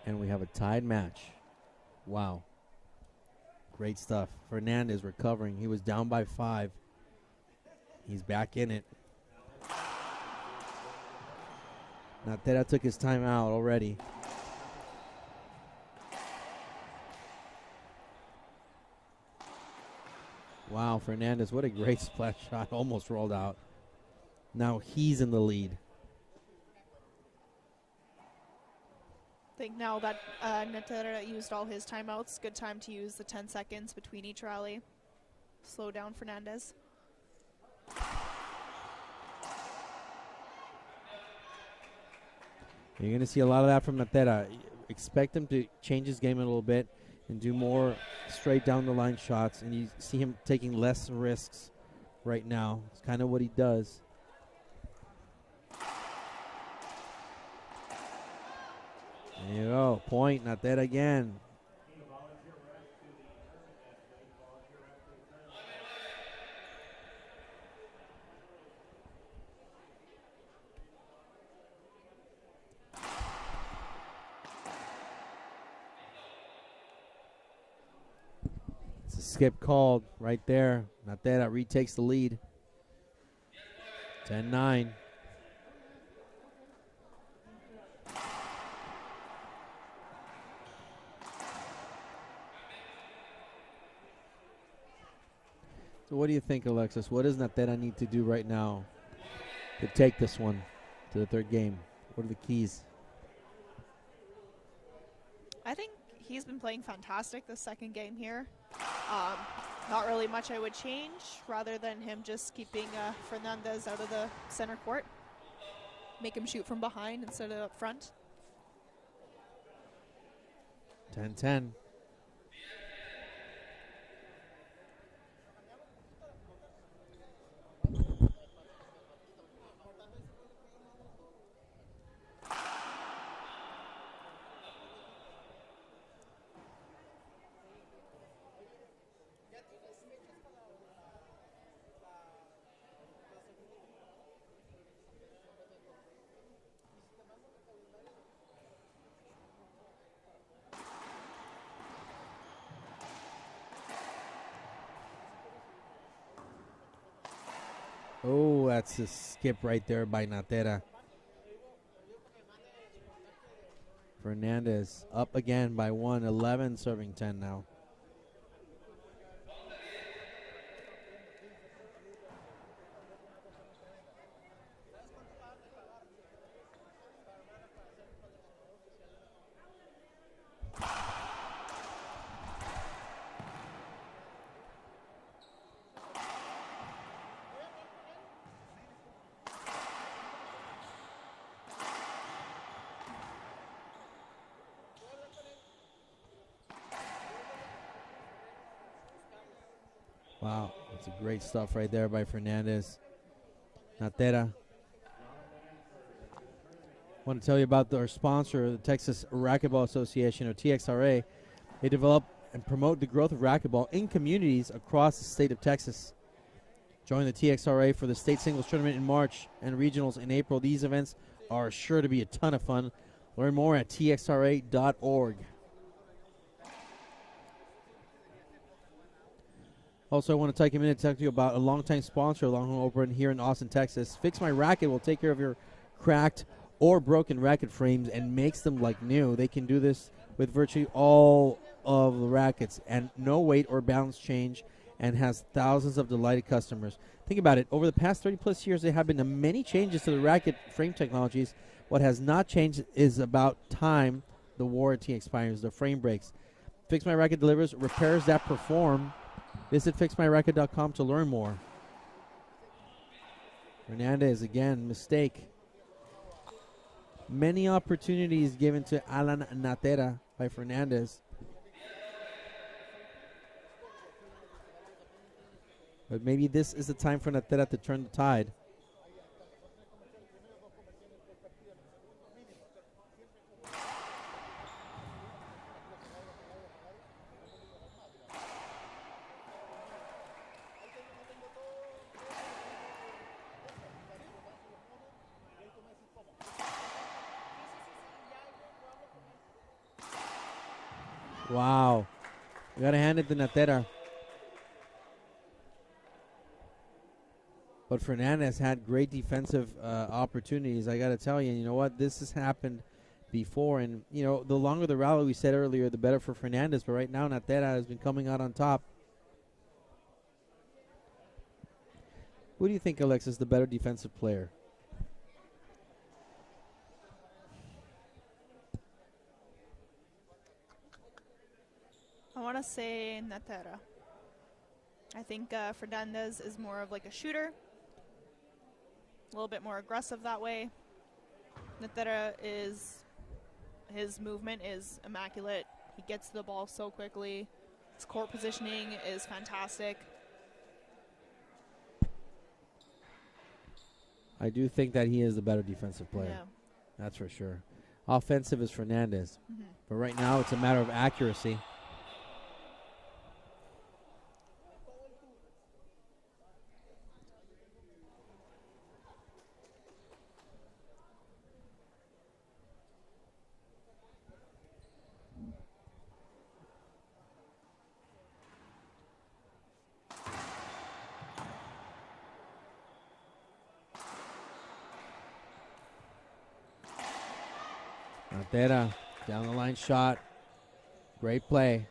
And we have a tied match. Wow. Great stuff. Fernandez recovering. He was down by 5. He's back in it. Natera took his time out already. Wow, Fernandez, what a great splash shot. Almost rolled out. Now he's in the lead. I think now that Natera used all his timeouts, good time to use the 10 seconds between each rally. Slow down Fernandez. You're going to see a lot of that from Natera. Expect him to change his game a little bit and do more straight down the line shots, and you see him taking less risks right now. It's kind of what he does. There you go. Point. Natera again. It's a skip called right there. Natera retakes the lead. 10-9. So what do you think, Alexis? What does Natera need to do right now to take this one to the third game? What are the keys? I think he's been playing fantastic the second game here. Not really much I would change, rather than him just keeping Fernandez out of the center court. Make him shoot from behind instead of up front. 10-10. Oh, that's a skip right there by Natera. Fernandez up again by 1, 11, serving 10 now. Wow, that's a great stuff right there by Fernandez. Natera. Want to tell you about our sponsor, the Texas Racquetball Association, or TXRA. They develop and promote the growth of racquetball in communities across the state of Texas. Join the TXRA for the state singles tournament in March and regionals in April. These events are sure to be a ton of fun. Learn more at txra.org. Also, I want to take a minute to talk to you about a longtime sponsor of Longhorn Open here in Austin, Texas. Fix My Racket will take care of your cracked or broken racket frames and makes them like new. They can do this with virtually all of the rackets and no weight or balance change, and has thousands of delighted customers. Think about it. Over the past 30-plus years, there have been many changes to the racket frame technologies. What has not changed is about time the warranty expires, the frame breaks. Fix My Racket delivers repairs that perform. Visit fixmyracket.com to learn more. Fernandez again, mistake. Many opportunities given to Alan Natera by Fernandez. But maybe this is the time for Natera to turn the tide. Wow. You got to hand it to Natera. But Fernandez had great defensive opportunities. I got to tell you, you know what? This has happened before. And, you know, the longer the rally we said earlier, the better for Fernandez. But right now, Natera has been coming out on top. Who do you think, Alex, is the better defensive player? I want to say Natera. I think Fernandez is more of like a shooter, a little bit more aggressive that way. Natera is, his movement is immaculate. He gets to the ball so quickly. His court positioning is fantastic. I do think that he is the better defensive player. Yeah. That's for sure. Offensive is Fernandez. Mm-hmm. But right now, it's a matter of accuracy. Natera, down the line shot. Great play.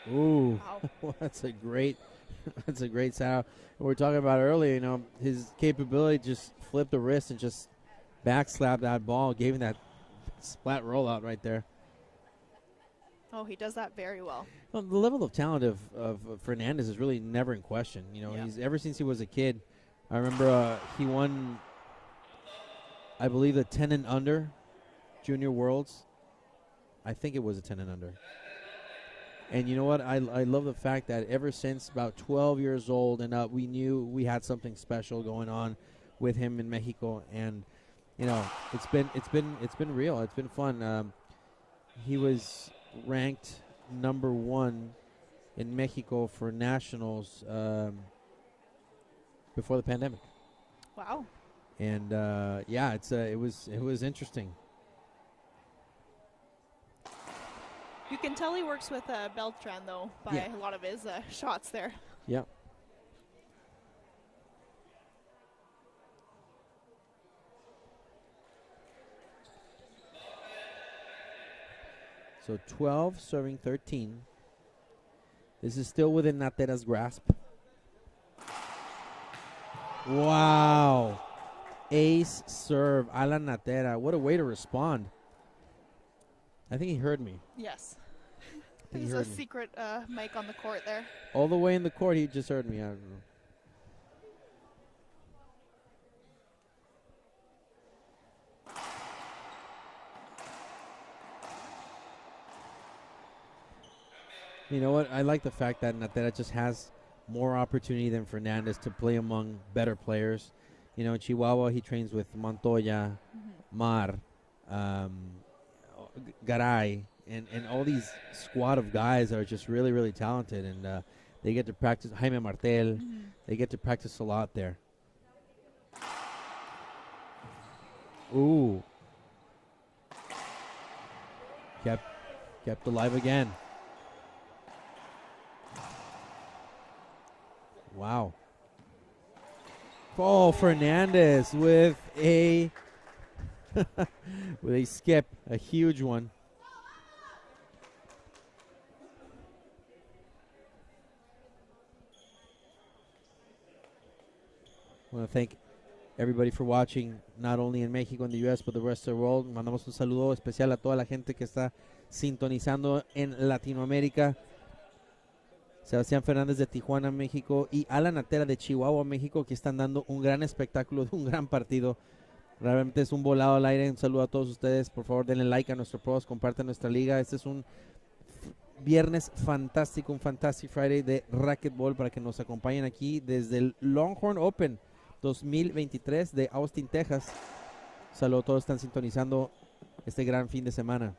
Ooh, Wow. that's a great, that's a great sound. We were talking about earlier. You know, his capability just flip the wrist and just back slap that ball, gave him that splat rollout right there. Oh, he does that very well. Well, the level of talent of Fernandez is really never in question. You know, Yeah. he's ever since he was a kid. I remember he won, I believe, the 10 and under Junior Worlds. I think it was a 10 and under. And you know what? I love the fact that ever since about 12 years old and up, we knew we had something special going on with him in Mexico. And you know, it's been real. It's been fun. He was ranked number 1 in Mexico for nationals before the pandemic. Wow. And yeah, it was interesting. You can tell he works with Beltran, though, by Yeah. a lot of his shots there. Yeah. So 12 serving 13. This is still within Natera's grasp. Wow. Ace serve. Alan Natera. What a way to respond. I think he heard me. Yes. I think he There's a heard me. secret mic on the court there. All the way in the court, he just heard me. I don't know. You know what? I like the fact that Natera just has more opportunity than Fernandez to play among better players. You know, in Chihuahua, he trains with Montoya, Mar, Garay, and all these squad of guys are just really, really talented. And they get to practice. Jaime Martel, they get to practice a lot there. Ooh. Kept alive again. Wow. Oh, Fernandez with a with a skip, a huge one. I want to thank everybody for watching, not only in Mexico and the U.S., but the rest of the world. Mandamos un saludo especial a toda la gente que está sintonizando en Latinoamérica. Sebastián Fernández de Tijuana, México, y Alan Natera de Chihuahua, México, que están dando un gran espectáculo de un gran partido. Realmente es un volado al aire. Un saludo a todos ustedes. Por favor, denle like a nuestro post, compartan nuestra liga. Este es un viernes fantástico, un Fantastic Friday de Racquetball para que nos acompañen aquí desde el Longhorn Open 2023 de Austin, Texas. Saludos a todos, están sintonizando este gran fin de semana.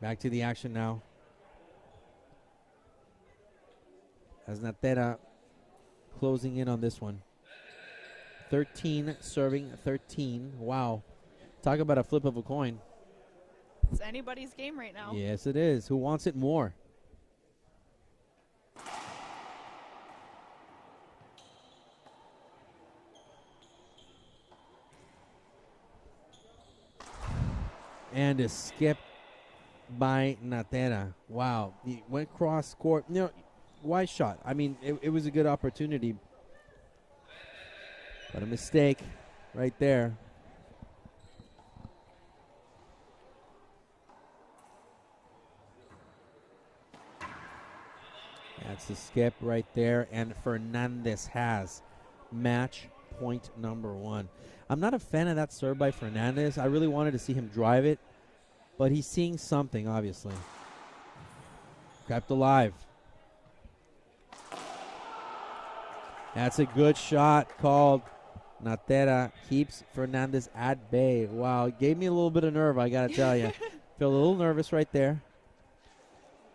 Back to the action now. As Natera closing in on this one. 13 serving 13. Wow. Talk about a flip of a coin. It's anybody's game right now. Yes, it is. Who wants it more? And a skip by Natera. Wow. He went cross court. You know, wide shot. I mean, it was a good opportunity. But a mistake right there. That's the skip right there. And Fernandez has match point number 1. I'm not a fan of that serve by Fernandez. I really wanted to see him drive it. But he's seeing something, obviously. Kept alive. That's a good shot called. Natera keeps Fernandez at bay. Wow, it gave me a little bit of nerve, I got to tell you. Feel a little nervous right there.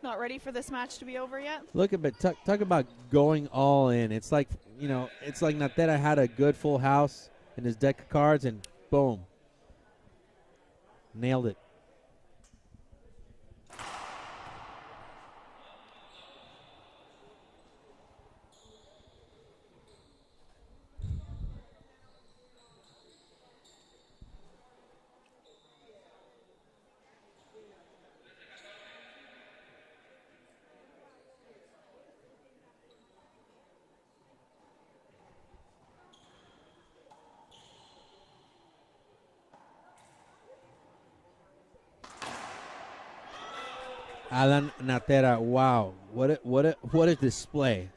Not ready for this match to be over yet? Look at it. Talk about going all in. It's like, you know, it's like Natera had a good full house in his deck of cards, and boom. Nailed it. Alan Natera, wow, what a display!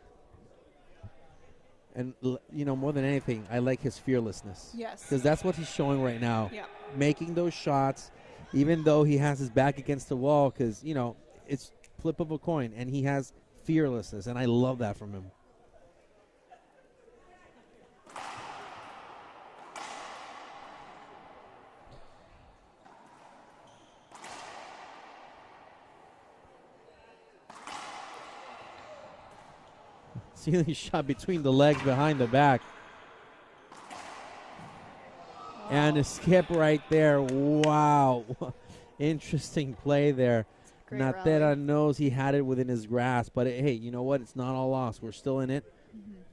And more than anything, I like his fearlessness. Yes. Because that's what he's showing right now. Yeah. Making those shots, even though he has his back against the wall, because it's flip of a coin, and he has fearlessness, and I love that from him. See the shot between the legs behind the back. And a skip right there. Wow. Interesting play there. Great Natera rally. knows he had it within his grasp, but hey, you know what? It's not all lost. We're still in it.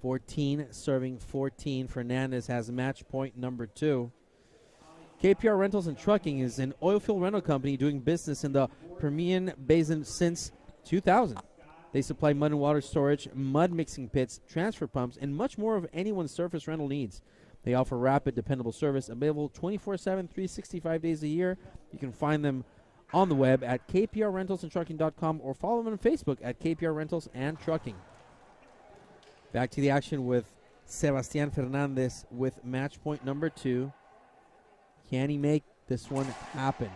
14 serving 14. Fernandez has match point number 2. KPR Rentals and Trucking is an oilfield rental company doing business in the Permian Basin since 2000. They supply mud and water storage, mud mixing pits, transfer pumps, and much more of anyone's surface rental needs. They offer rapid, dependable service, available 24/7, 365 days a year. You can find them on the web at kprrentalsandtrucking.com or follow them on Facebook at KPR Rentals and Trucking. Back to the action with Sebastian Fernandez with match point number 2. Can he make this one happen?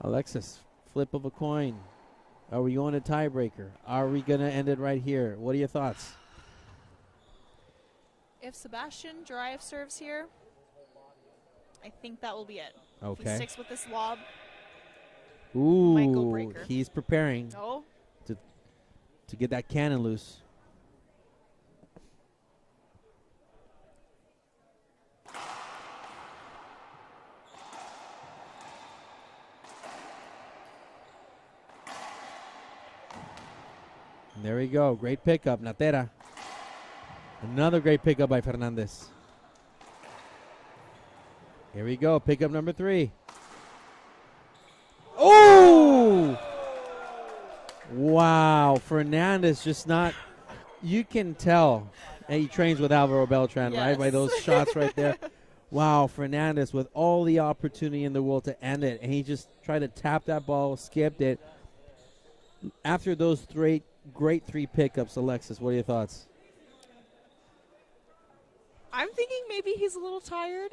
Alexis, flip of a coin. Are we going to tiebreaker? Are we going to end it right here? What are your thoughts? If Sebastian drive serves here, I think that will be it. If Okay. he sticks with this lob, Ooh, might go breaker. he's preparing oh, to get that cannon loose. And there we go. Great pickup, Natera. Another great pickup by Fernandez. Here we go. Pickup number 3. Oh! Wow. Fernandez just not. You can tell. And he trains with Alvaro Beltran, right? By Yes. those shots right there. Wow. Fernandez with all the opportunity in the world to end it. And he just tried to tap that ball, skipped it. After those great 3 pickups, Alexis, what are your thoughts? I'm thinking maybe he's a little tired.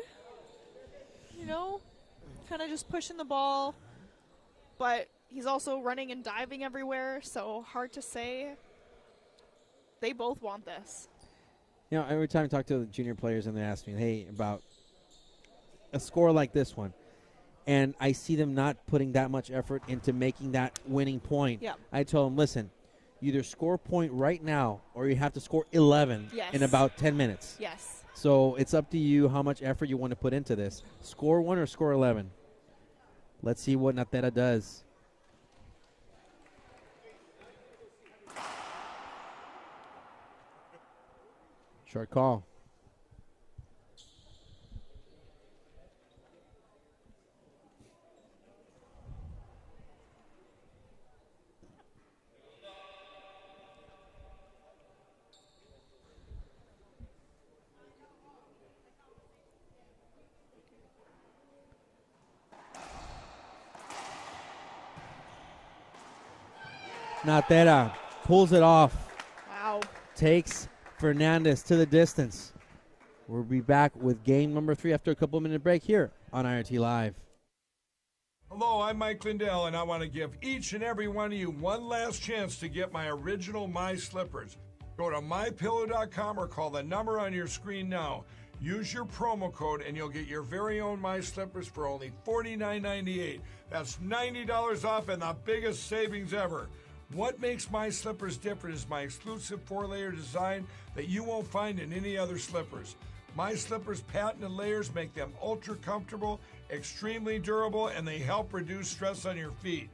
Kind of just pushing the ball. But he's also running and diving everywhere, so hard to say. They both want this. Every time I talk to the junior players and they ask me, hey, about a score like this one, and I see them not putting that much effort into making that winning point, Yeah. I tell them, listen, you either score a point right now or you have to score 11 Yes. in about 10 minutes. Yes. So it's up to you how much effort you want to put into this. Score 1 or score 11. Let's see what Natera does. Short call. Natera pulls it off. Wow. Takes Fernandez to the distance. We'll be back with game number 3 after a couple-minute break here on IRT Live. Hello, I'm Mike Lindell, and I want to give each and every one of you one last chance to get my original My Slippers. Go to mypillow.com or call the number on your screen now. Use your promo code, and you'll get your very own My Slippers for only $49.98. That's $90 off and the biggest savings ever. What makes My Slippers different is my exclusive 4-layer design that you won't find in any other slippers. My Slippers' patented layers make them ultra comfortable, extremely durable, and they help reduce stress on your feet.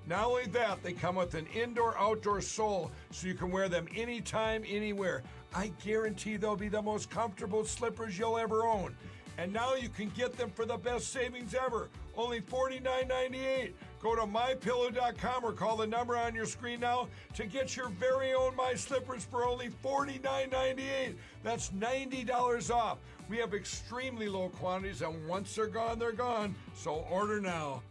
Not only that, they come with an indoor-outdoor sole so you can wear them anytime, anywhere. I guarantee they'll be the most comfortable slippers you'll ever own. And now you can get them for the best savings ever, only $49.98. Go to mypillow.com or call the number on your screen now to get your very own My Slippers for only $49.98. That's $90 off. We have extremely low quantities, and once they're gone, so order now.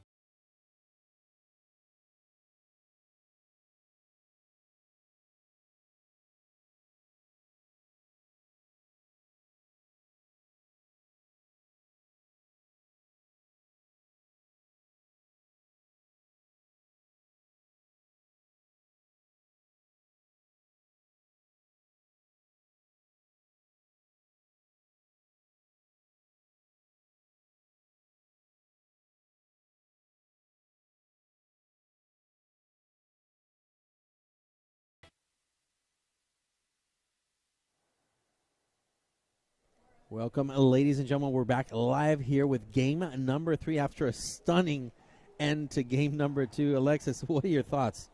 Welcome, ladies and gentlemen. We're back live here with game number 3 after a stunning end to game number 2. Alexis, what are your thoughts?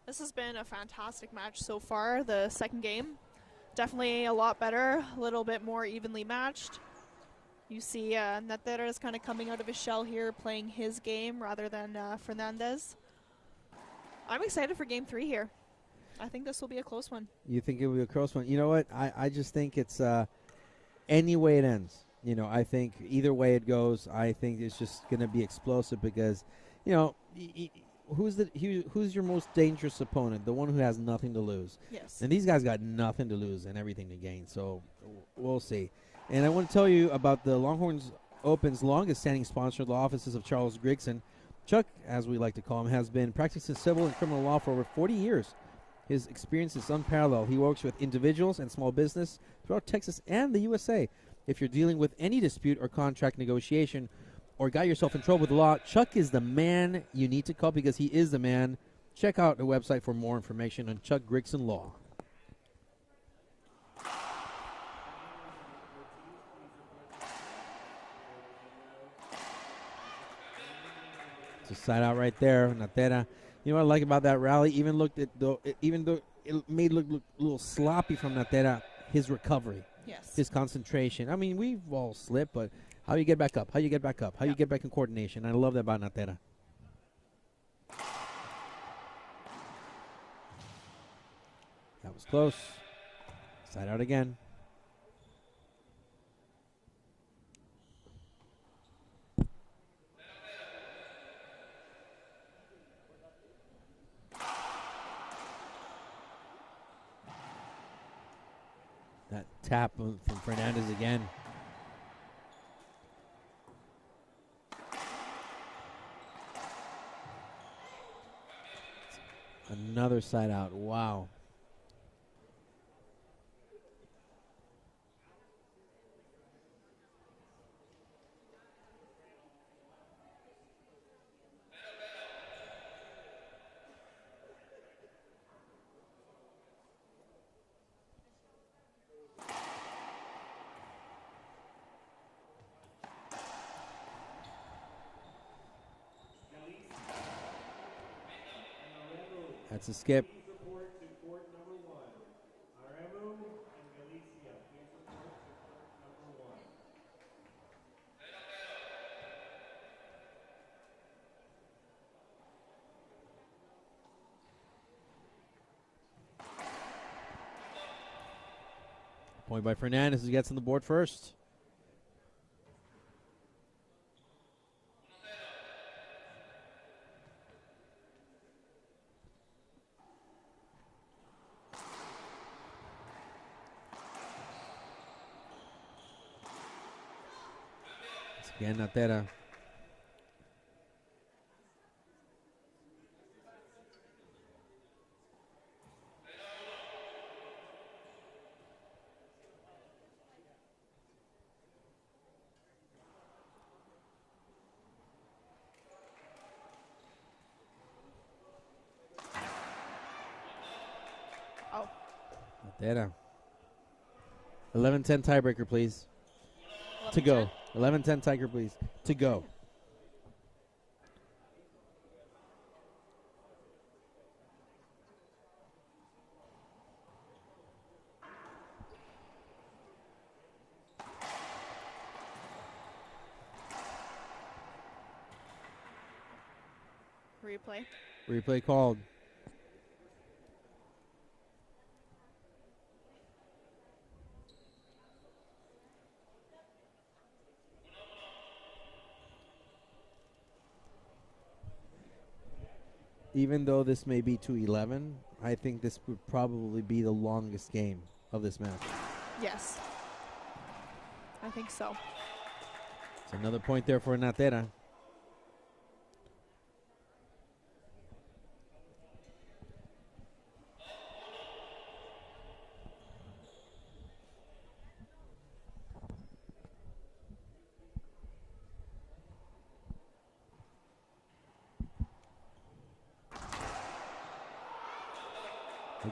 This has been a fantastic match so far. The second game, definitely a lot better, a little bit more evenly matched. You see NATERA is kind of coming out of his shell here, playing his game rather than Fernandez. I'm excited for game 3 here. I think this will be a close one. You think it will be a close one? You know what? I just think it's any way it ends. You know, I think either way it goes, I think it's just going to be explosive because, you know, who's your most dangerous opponent? The one who has nothing to lose. Yes. And these guys got nothing to lose and everything to gain. So we'll see. And I want to tell you about the Longhorns Open's longest standing sponsor, the offices of Charles Grigson. Chuck, as we like to call him, has been practicing civil and criminal law for over 40 years. His experience is unparalleled. He works with individuals and small business throughout Texas and the USA. If you're dealing with any dispute or contract negotiation or got yourself in trouble with the law, Chuck is the man you need to call because he is the man. Check out the website for more information on Chuck Grigson Law. It's a side out right there, NATERA. You know what I like about that rally? Even though it may look a little sloppy from NATERA, his recovery, Yes. his concentration. I mean, we've all slipped, but how you get back up, how you get back up, how you get back in coordination. I love that about NATERA. That was close. Side out again. That tap from Fernandez again. Another side out. Wow. That's a skip. Point by Fernandez, who gets on the board first. Again, NATERA. Oh. NATERA. 11-10 tiebreaker, please. 11-10. To go. 11-10 tiger, please. To go. Replay. Replay called. Even though this may be 2-11, I think this would probably be the longest game of this match. Yes. I think so. It's another point there for NATERA.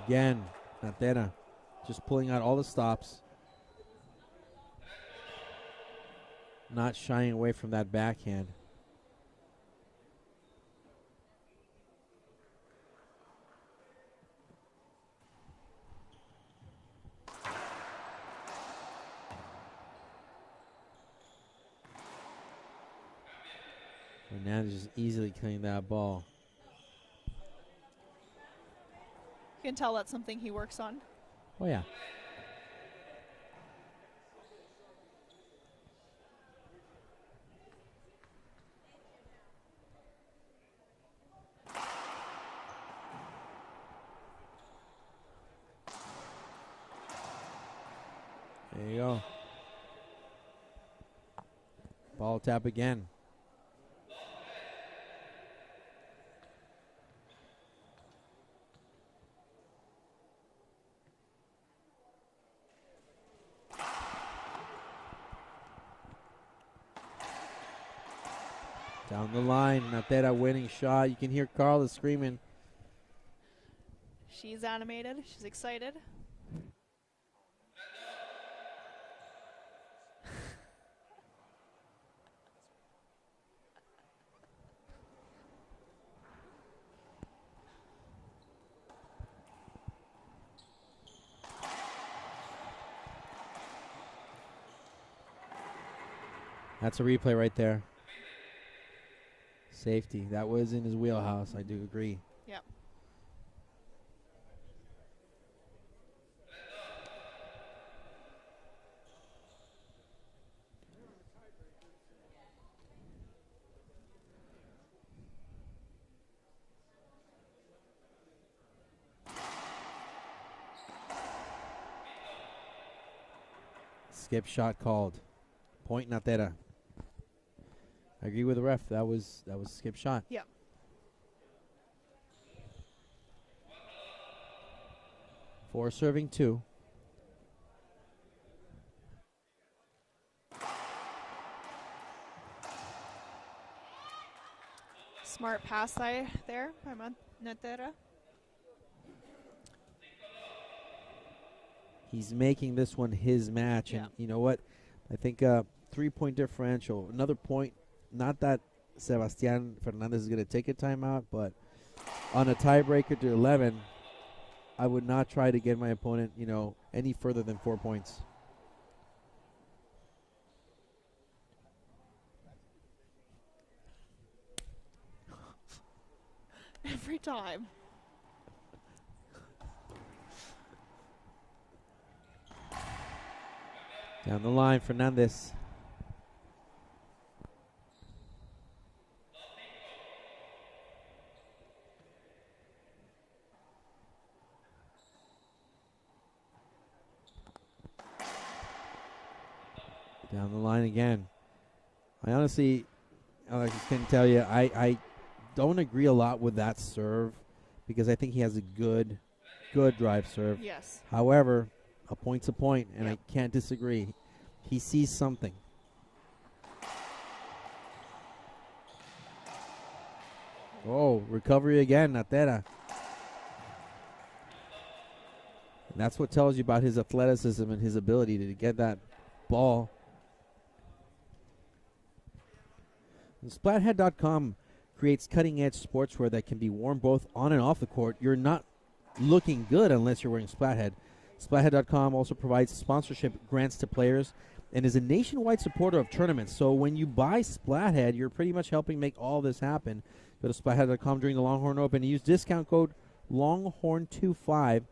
Again, NATERA just pulling out all the stops. not shying away from that backhand. Fernandez just easily cleaning that ball. You can tell that's something he works on. Oh, yeah. There you go. Ball tap again. Down the line, Natera winning shot. You can hear Carla screaming. She's animated. She's excited. That's a replay right there. Safety. That was in his wheelhouse. I do agree. Yep. Skip shot called. Point Natera. I agree with the ref. That was a skip shot. Yep. For serving 2. Smart pass there by Natera. He's making this one his match. Yeah. And you know what? I think 3-point differential. Another point. Not that Sebastián Fernández is going to take a timeout, but on a tiebreaker to 11, I would not try to get my opponent, any further than 4 points. Every time. Down the line, Fernandez. Down the line again. I honestly, Alex, can tell you, I don't agree a lot with that serve because I think he has a good drive serve. Yes. However, a point's a point, and Yep. I can't disagree. He sees something. Oh, recovery again, Natera. And that's what tells you about his athleticism and his ability to get that ball. And Splathead.com creates cutting-edge sportswear that can be worn both on and off the court. You're not looking good unless you're wearing Splathead. Splathead.com also provides sponsorship grants to players and is a nationwide supporter of tournaments. So when you buy Splathead, you're pretty much helping make all this happen. Go to Splathead.com during the Longhorn Open and use discount code Longhorn25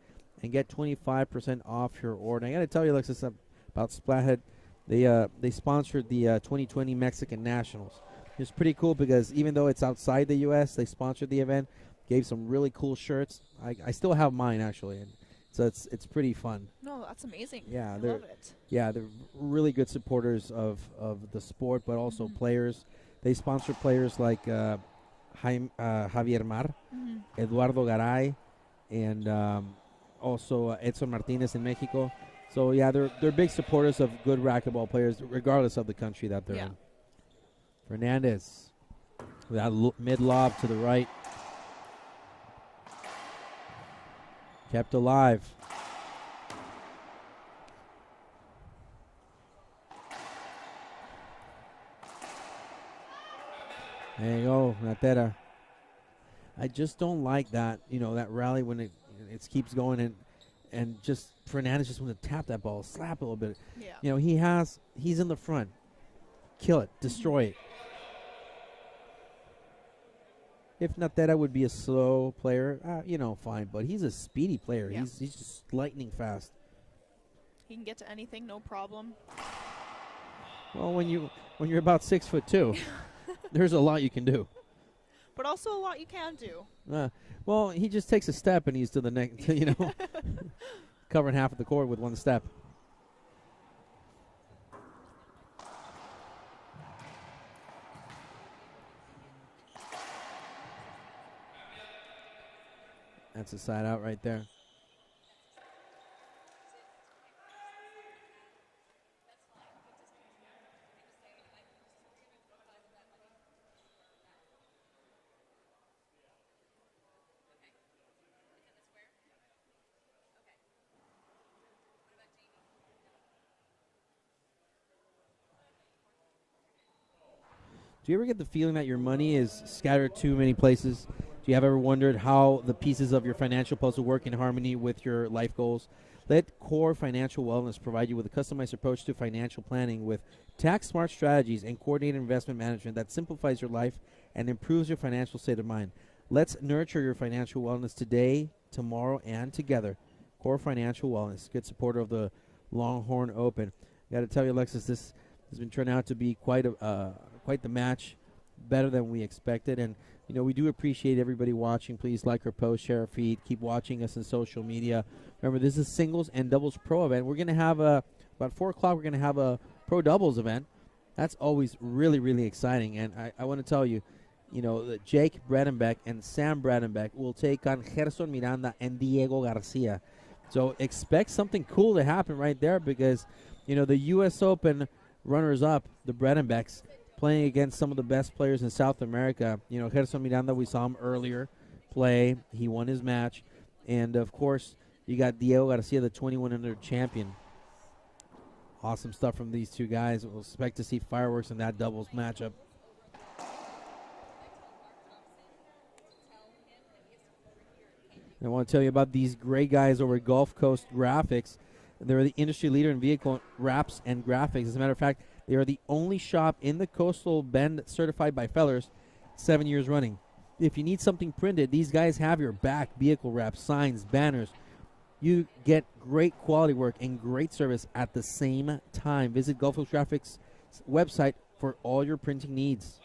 and get 25% off your order. I got to tell you, Alexis, about Splathead. They sponsored the 2020 Mexican Nationals. It's pretty cool because even though it's outside the U.S., they sponsored the event, gave some really cool shirts. I still have mine, actually, and so it's pretty fun. No, that's amazing. Yeah, I they're love it. they're really good supporters of the sport, but also players. They sponsor players like Javier Mar, Eduardo Garay, and also Edson Martinez in Mexico. So yeah, they're big supporters of good racquetball players, regardless of the country that they're in. Fernandez, with that mid lob to the right, kept alive. There you go, Natera. I just don't like that, that rally when it keeps going and just Fernandez just wants to tap that ball, slap a little bit. Yeah. He's in the front. Kill it, destroy it. If Natera would be a slow player, fine. But he's a speedy player. Yeah. He's just lightning fast. He can get to anything, no problem. Well, when you're about 6'2", there's a lot you can do. But also a lot you can do. Well, he just takes a step and he's to the next, covering half of the court with one step. That's a side out right there. Do you ever get the feeling that your money is scattered too many places? Do you have ever wondered how the pieces of your financial puzzle work in harmony with your life goals? Let Core Financial Wellness provide you with a customized approach to financial planning with tax-smart strategies and coordinated investment management that simplifies your life and improves your financial state of mind. Let's nurture your financial wellness today, tomorrow, and together. Core Financial Wellness, good supporter of the Longhorn Open. I got to tell you, Alexis, this has been turned out to be quite the match, better than we expected. And, we do appreciate everybody watching. Please like our post, share our feed, keep watching us on social media. Remember, this is singles and doubles pro event. We're going to have about 4 o'clock, we're going to have a pro doubles event. That's always really, really exciting. And I want to tell you, that Jake Bredenbeck and Sam Bredenbeck will take on Gerson Miranda and Diego Garcia. So expect something cool to happen right there because, the U.S. Open runners-up, the Bredenbecks, playing against some of the best players in South America. Gerson Miranda, we saw him earlier play. He won his match. And, of course, you got Diego Garcia, the 2100 champion. Awesome stuff from these two guys. We'll expect to see fireworks in that doubles matchup. I want to tell you about these great guys over at Gulf Coast Graphics. They're the industry leader in vehicle wraps and graphics. As a matter of fact, they are the only shop in the Coastal Bend certified by Fellers 7 years running. If you need something printed, these guys have your back. Vehicle wraps, signs, banners. You get great quality work and great service at the same time. Visit Gulf Coast Graphics' website for all your printing needs.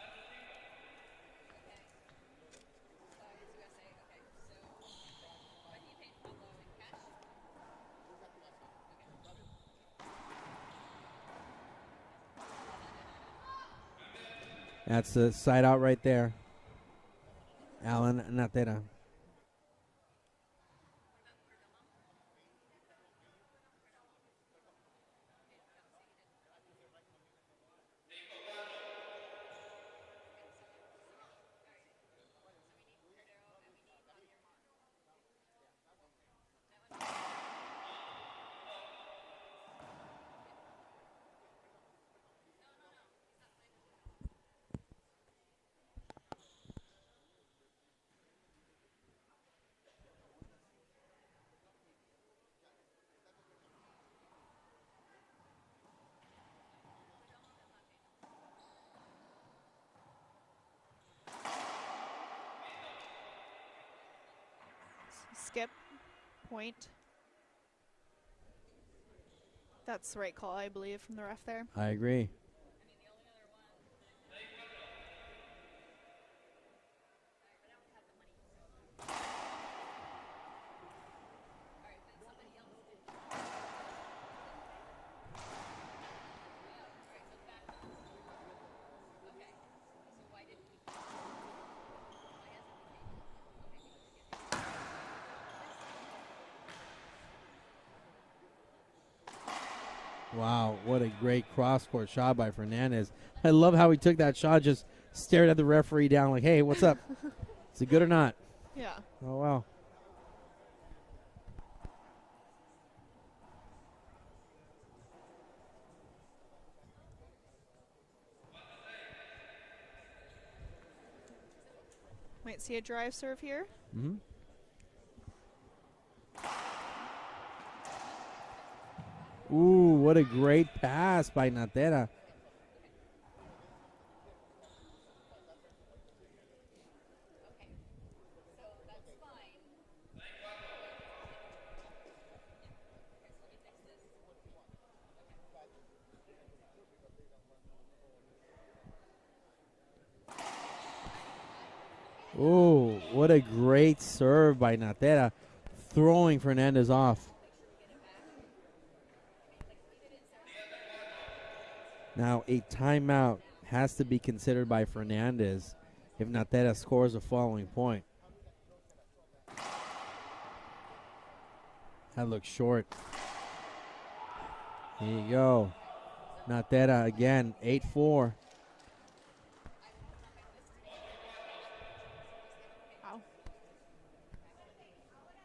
That's the side out right there. Alan Natera. Skip. Point. That's the right call, I believe, from the ref there. I agree. Wow, what a great cross-court shot by Fernandez. I love how he took that shot, just stared at the referee down like, hey, what's up? Is it good or not? Yeah. Oh, wow. Might see a drive serve here. Mm-hmm. Ooh, what a great pass by Natera. Oh, what a great serve by Natera, throwing Fernandez off. Now, a timeout has to be considered by Fernandez if Natera scores the following point. That looks short. Here you go. Natera again, 8-4. Wow.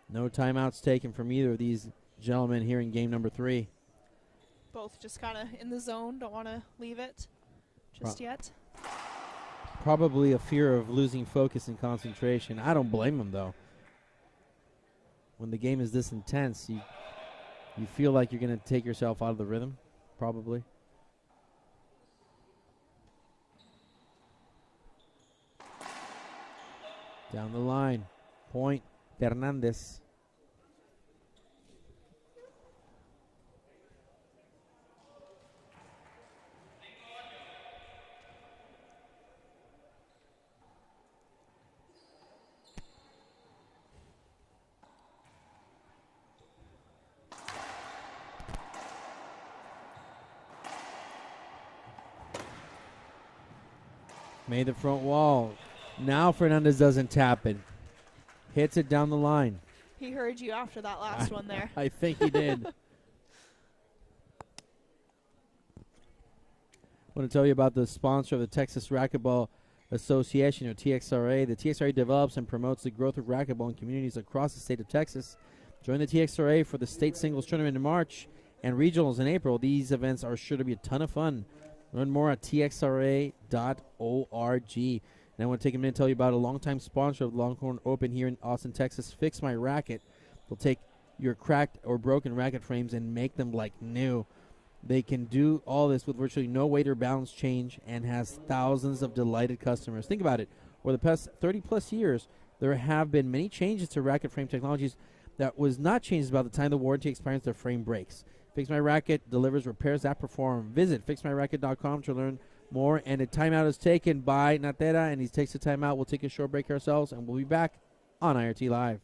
No timeouts taken from either of these gentlemen here in game number 3. Both just kind of in the zone, don't want to leave it just yet. Probably a fear of losing focus and concentration. I don't blame them, though. When the game is this intense, you feel like you're going to take yourself out of the rhythm, probably. Down the line, point, Fernandez. Made the front wall. Now Fernandez doesn't tap it. Hits it down the line. He heard you after that last one there. I think he did. I want to tell you about the sponsor of the Texas Racquetball Association, or TXRA. The TXRA develops and promotes the growth of racquetball in communities across the state of Texas. Join the TXRA for the state singles tournament in March and regionals in April. These events are sure to be a ton of fun. Learn more at txra.org. And I want to take a minute to tell you about a longtime sponsor of the Longhorn Open here in Austin, Texas, Fix My Racket. They'll take your cracked or broken racket frames and make them like new. They can do all this with virtually no weight or balance change and has thousands of delighted customers. Think about it. Over the past 30-plus years, there have been many changes to racket frame technologies that was not changed about the time the warranty expires, the frame breaks. Fix My Racket delivers repairs that perform. Visit fixmyracket.com to learn more. And a timeout is taken by Natera, and he takes a timeout. We'll take a short break ourselves, and we'll be back on IRT Live.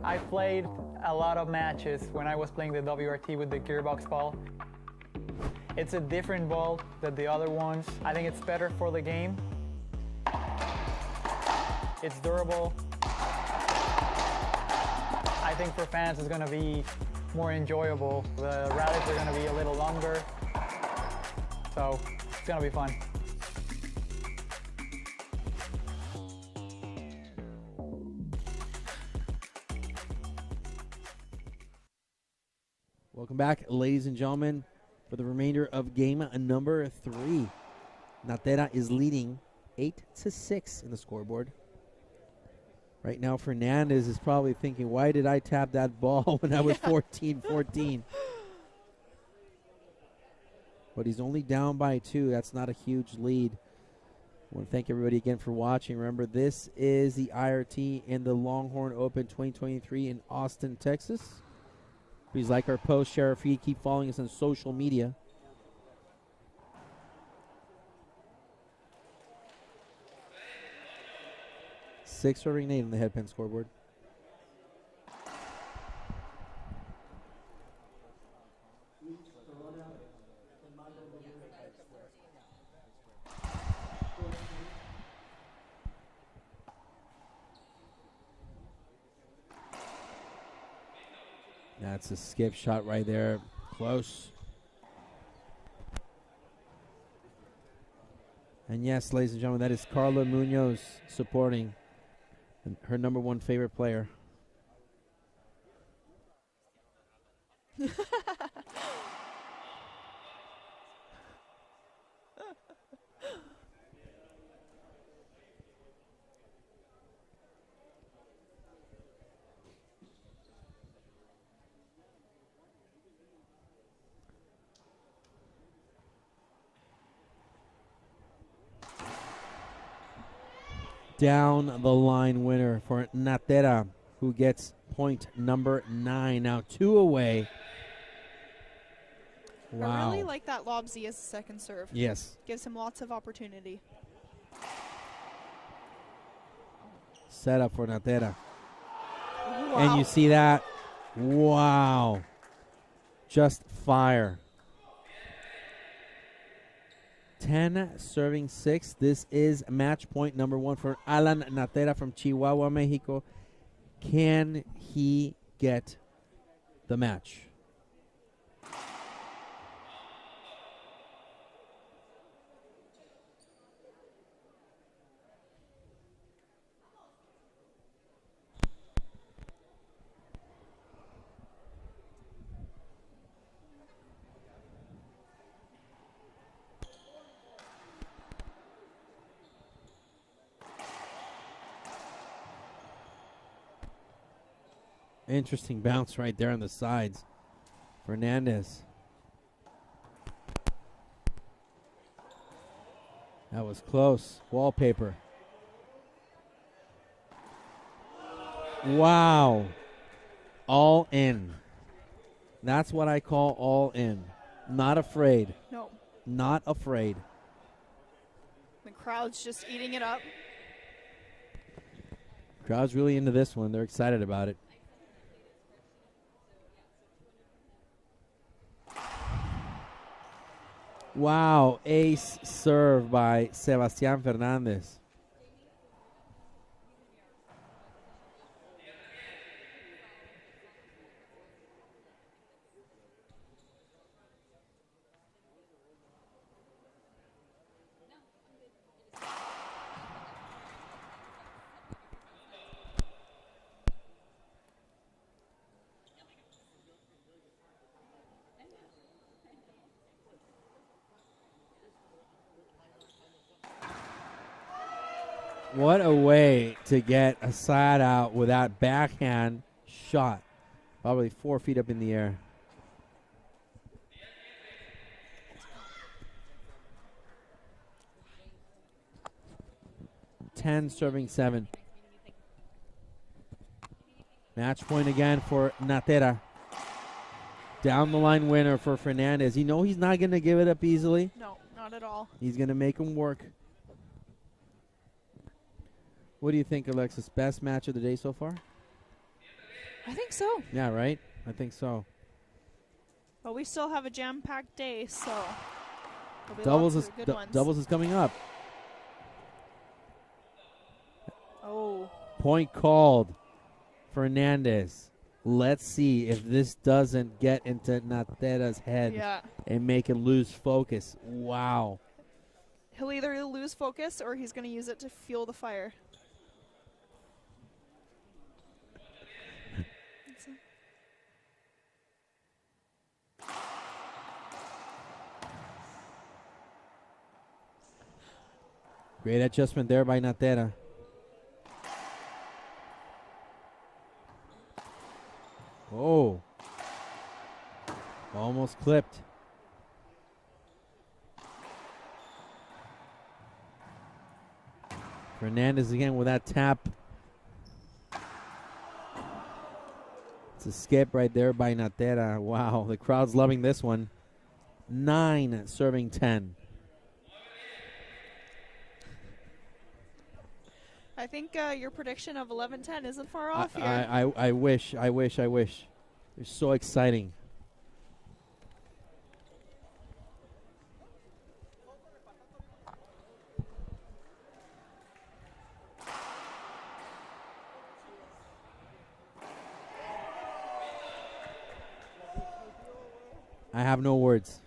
I played a lot of matches when I was playing the WRT with the gearbox ball. It's a different ball than the other ones. I think it's better for the game. It's durable. I think for fans it's going to be more enjoyable. The rallies are going to be a little longer, so it's going to be fun. Welcome back, ladies and gentlemen, for the remainder of game number 3. Natera is leading 8-6 in the scoreboard. Right now, Fernandez is probably thinking, why did I tap that ball when I was 14-14? But he's only down by 2. That's not a huge lead. I want to thank everybody again for watching. Remember, this is the IRT in the Longhorn Open 2023 in Austin, Texas. Please like our post, share our feed, keep following us on social media. Six serving 8 on the headpin scoreboard. That's a skip shot right there. Close. And yes, ladies and gentlemen, that is Carla Munoz supporting her number 1 favorite player. down the line winner for Natera, who gets point number 9. Now 2 away. Wow. I really like that lob Z as a second serve. Yes. Gives him lots of opportunity. Set up for Natera. Wow. And you see that? Wow. Just fire. 10 serving 6. This is match point number 1 for Alan Natera from Chihuahua, Mexico. Can he get the match? Interesting bounce right there on the sides. Fernandez. That was close. Wallpaper. Wow. All in. That's what I call all in. Not afraid. No. Not afraid. The crowd's just eating it up. Crowd's really into this one. They're excited about it. Wow, ace serve by Sebastián Fernández. What a way to get a side out with that backhand shot. Probably 4 feet up in the air. Ten serving 7. Match point again for Natera. Down the line winner for Fernandez. You know he's not going to give it up easily. No, not at all. He's going to make him work. What do you think, Alexis? Best match of the day so far? I think so. Yeah, right? I think so. But we still have a jam-packed day, so there'll be Doubles lots is of good ones. doubles is coming up. Oh. Point called. Fernandez. Let's see if this doesn't get into Natera's head and make him lose focus. Wow. He'll either lose focus or he's going to use it to fuel the fire. Great adjustment there by Natera. Oh. Almost clipped. Fernandez again with that tap. It's a skip right there by Natera. Wow, the crowd's loving this one. 9 serving 10. I think your prediction of 11-10 isn't far off here. I wish. They're so exciting. I have no words.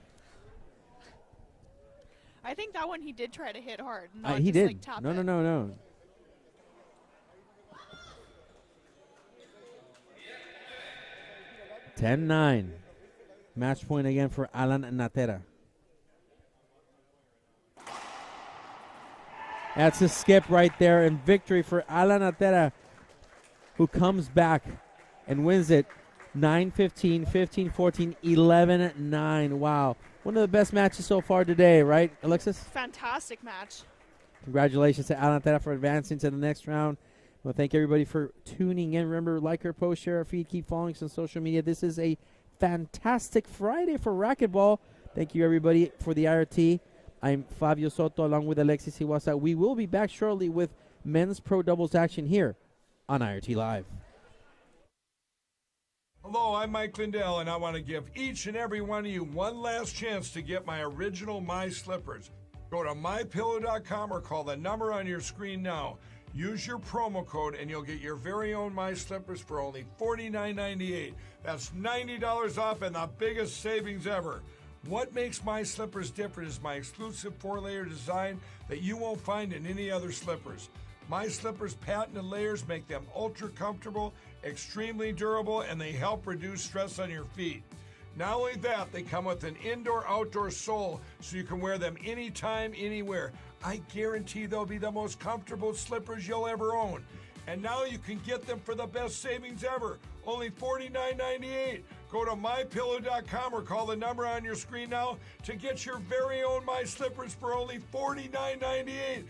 I think that one he did try to hit hard. He did. Like tap No. it. 10-9. Match point again for Alan Natera. That's a skip right there, and victory for Alan Natera, who comes back and wins it 9-15, 15-14, 11-9. Wow. One of the best matches so far today, right, Alexis? Fantastic match. Congratulations to Al Natera for advancing to the next round. Well, thank everybody for tuning in. Remember, like our post, share our feed, keep following us on social media. This is a fantastic Friday for Racquetball. Thank you, everybody, for the IRT. I'm Fabio Soto along with Alexis Iwasa. We will be back shortly with men's pro doubles action here on IRT Live. Hello, I'm Mike Lindell, and I want to give each and every one of you one last chance to get my original My Slippers. Go to mypillow.com or call the number on your screen now. Use your promo code and you'll get your very own My Slippers for only $49.98. That's $90 off and the biggest savings ever. What makes My Slippers different is my exclusive 4-layer design that you won't find in any other slippers. My Slippers' patented layers make them ultra comfortable, extremely durable, and they help reduce stress on your feet. Not only that, they come with an indoor-outdoor sole so you can wear them anytime, anywhere. I guarantee they'll be the most comfortable slippers you'll ever own. And now you can get them for the best savings ever, only $49.98. Go to mypillow.com or call the number on your screen now to get your very own My Slippers for only $49.98.